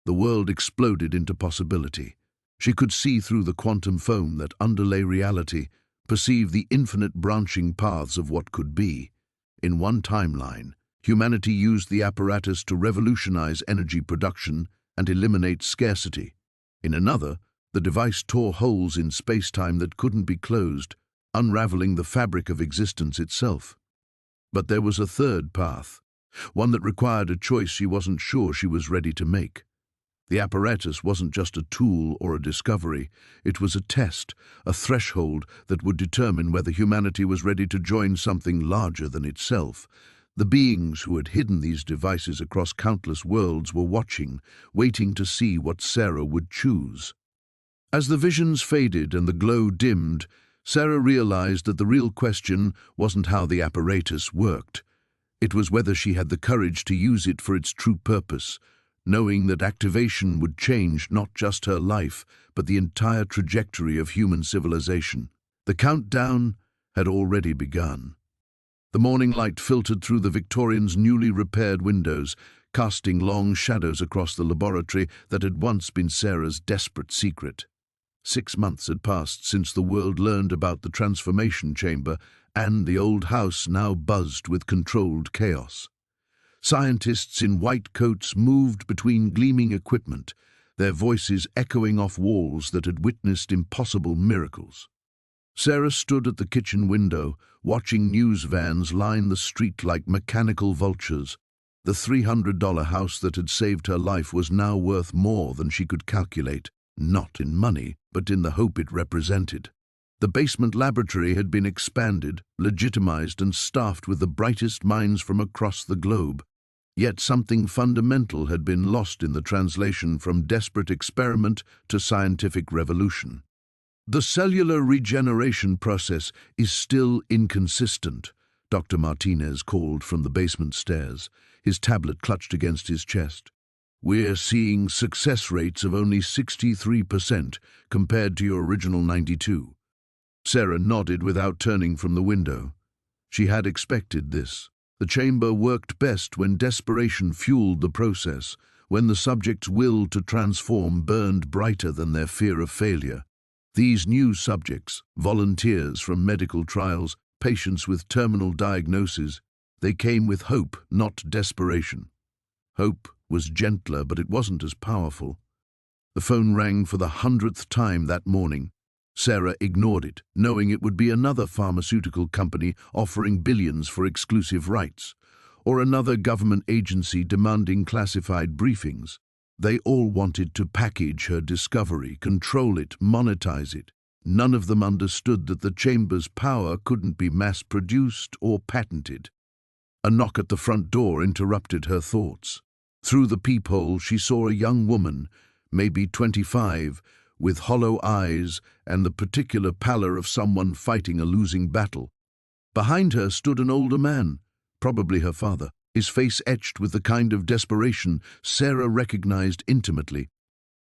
the world exploded into possibility. She could see through the quantum foam that underlay reality, perceive the infinite branching paths of what could be. In one timeline, humanity used the apparatus to revolutionize energy production and eliminate scarcity. In another, the device tore holes in space-time that couldn't be closed, unraveling the fabric of existence itself. But there was a third path, one that required a choice she wasn't sure she was ready to make. The apparatus wasn't just a tool or a discovery, it was a test, a threshold that would determine whether humanity was ready to join something larger than itself. The beings who had hidden these devices across countless worlds were watching, waiting to see what Sarah would choose. As the visions faded and the glow dimmed, Sarah realized that the real question wasn't how the apparatus worked. It was whether she had the courage to use it for its true purpose, knowing that activation would change not just her life, but the entire trajectory of human civilization. The countdown had already begun. The morning light filtered through the Victorians' newly repaired windows, casting long shadows across the laboratory that had once been Sarah's desperate secret. 6 months had passed since the world learned about the transformation chamber, and the old house now buzzed with controlled chaos. Scientists in white coats moved between gleaming equipment, their voices echoing off walls that had witnessed impossible miracles. Sarah stood at the kitchen window, watching news vans line the street like mechanical vultures. The $300 house that had saved her life was now worth more than she could calculate, not in money, but in the hope it represented. The basement laboratory had been expanded, legitimized, and staffed with the brightest minds from across the globe. Yet something fundamental had been lost in the translation from desperate experiment to scientific revolution. The cellular regeneration process is still inconsistent, Dr. Martinez called from the basement stairs, his tablet clutched against his chest. We're seeing success rates of only 63% compared to your original 92. Sarah nodded without turning from the window. She had expected this. The chamber worked best when desperation fueled the process, when the subject's will to transform burned brighter than their fear of failure. These new subjects, volunteers from medical trials, patients with terminal diagnoses, they came with hope, not desperation. Hope was gentler, but it wasn't as powerful. The phone rang for the 100th time that morning. Sarah ignored it, knowing it would be another pharmaceutical company offering billions for exclusive rights, or another government agency demanding classified briefings. They all wanted to package her discovery, control it, monetize it. None of them understood that the chamber's power couldn't be mass-produced or patented. A knock at the front door interrupted her thoughts. Through the peephole, she saw a young woman, maybe 25, with hollow eyes and the particular pallor of someone fighting a losing battle. Behind her stood an older man, probably her father, his face etched with the kind of desperation Sarah recognized intimately.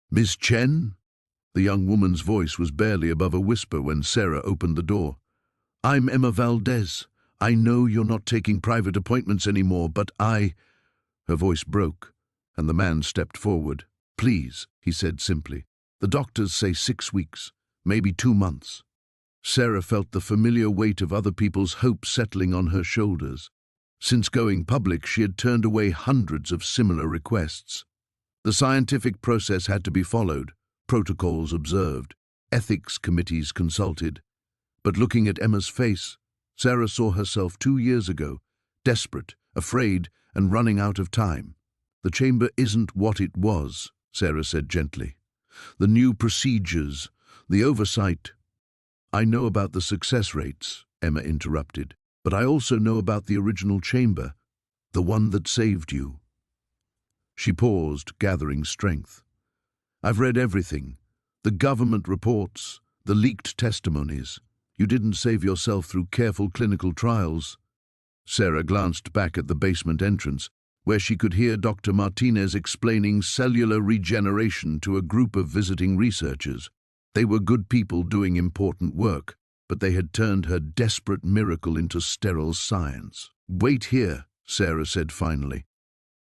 "Miss Chen?" The young woman's voice was barely above a whisper when Sarah opened the door. "I'm Emma Valdez. I know you're not taking private appointments anymore, but I—" Her voice broke, and the man stepped forward. "Please," he said simply. "The doctors say 6 weeks, maybe 2 months." Sarah felt the familiar weight of other people's hopes settling on her shoulders. Since going public, she had turned away hundreds of similar requests. The scientific process had to be followed, protocols observed, ethics committees consulted. But looking at Emma's face, Sarah saw herself 2 years ago, desperate, afraid, and running out of time. "The chamber isn't what it was," Sarah said gently. "The new procedures, the oversight—" "I know about the success rates," Emma interrupted, "but I also know about the original chamber, the one that saved you." She paused, gathering strength. "I've read everything, the government reports, the leaked testimonies. You didn't save yourself through careful clinical trials." Sarah glanced back at the basement entrance, where she could hear Dr. Martinez explaining cellular regeneration to a group of visiting researchers. They were good people doing important work, but they had turned her desperate miracle into sterile science. "Wait here," Sarah said finally.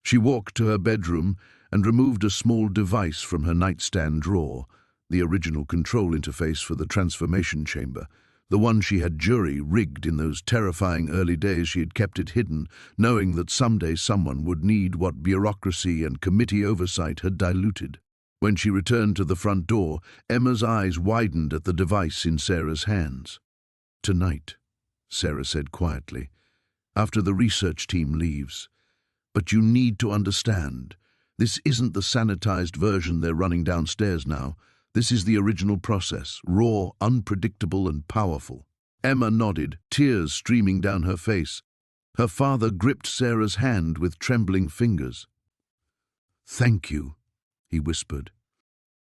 She walked to her bedroom and removed a small device from her nightstand drawer, the original control interface for the transformation chamber. The one she had jury-rigged in those terrifying early days. She had kept it hidden, knowing that someday someone would need what bureaucracy and committee oversight had diluted. When she returned to the front door, Emma's eyes widened at the device in Sarah's hands. "Tonight," Sarah said quietly, "after the research team leaves. But you need to understand, this isn't the sanitized version they're running downstairs now. This is the original process, raw, unpredictable, and powerful." Emma nodded, tears streaming down her face. Her father gripped Sarah's hand with trembling fingers. "Thank you," he whispered.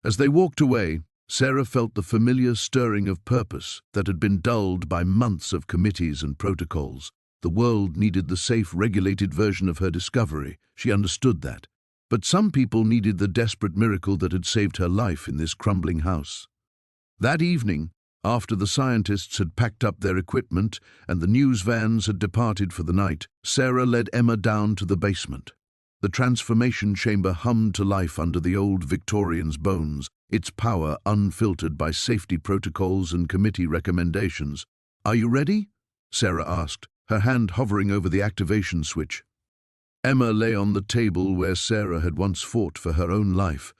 As they walked away, Sarah felt the familiar stirring of purpose that had been dulled by months of committees and protocols. The world needed the safe, regulated version of her discovery. She understood that. But some people needed the desperate miracle that had saved her life in this crumbling house. That evening, after the scientists had packed up their equipment and the news vans had departed for the night, Sarah led Emma down to the basement. The transformation chamber hummed to life under the old Victorian's bones, its power unfiltered by safety protocols and committee recommendations. "Are you ready?" Sarah asked, her hand hovering over the activation switch. Emma lay on the table where Sarah had once fought for her own life,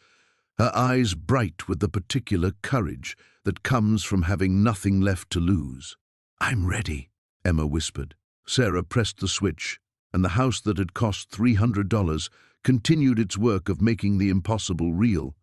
her eyes bright with the particular courage that comes from having nothing left to lose. "I'm ready," Emma whispered. Sarah pressed the switch, and the house that had cost $300 continued its work of making the impossible real.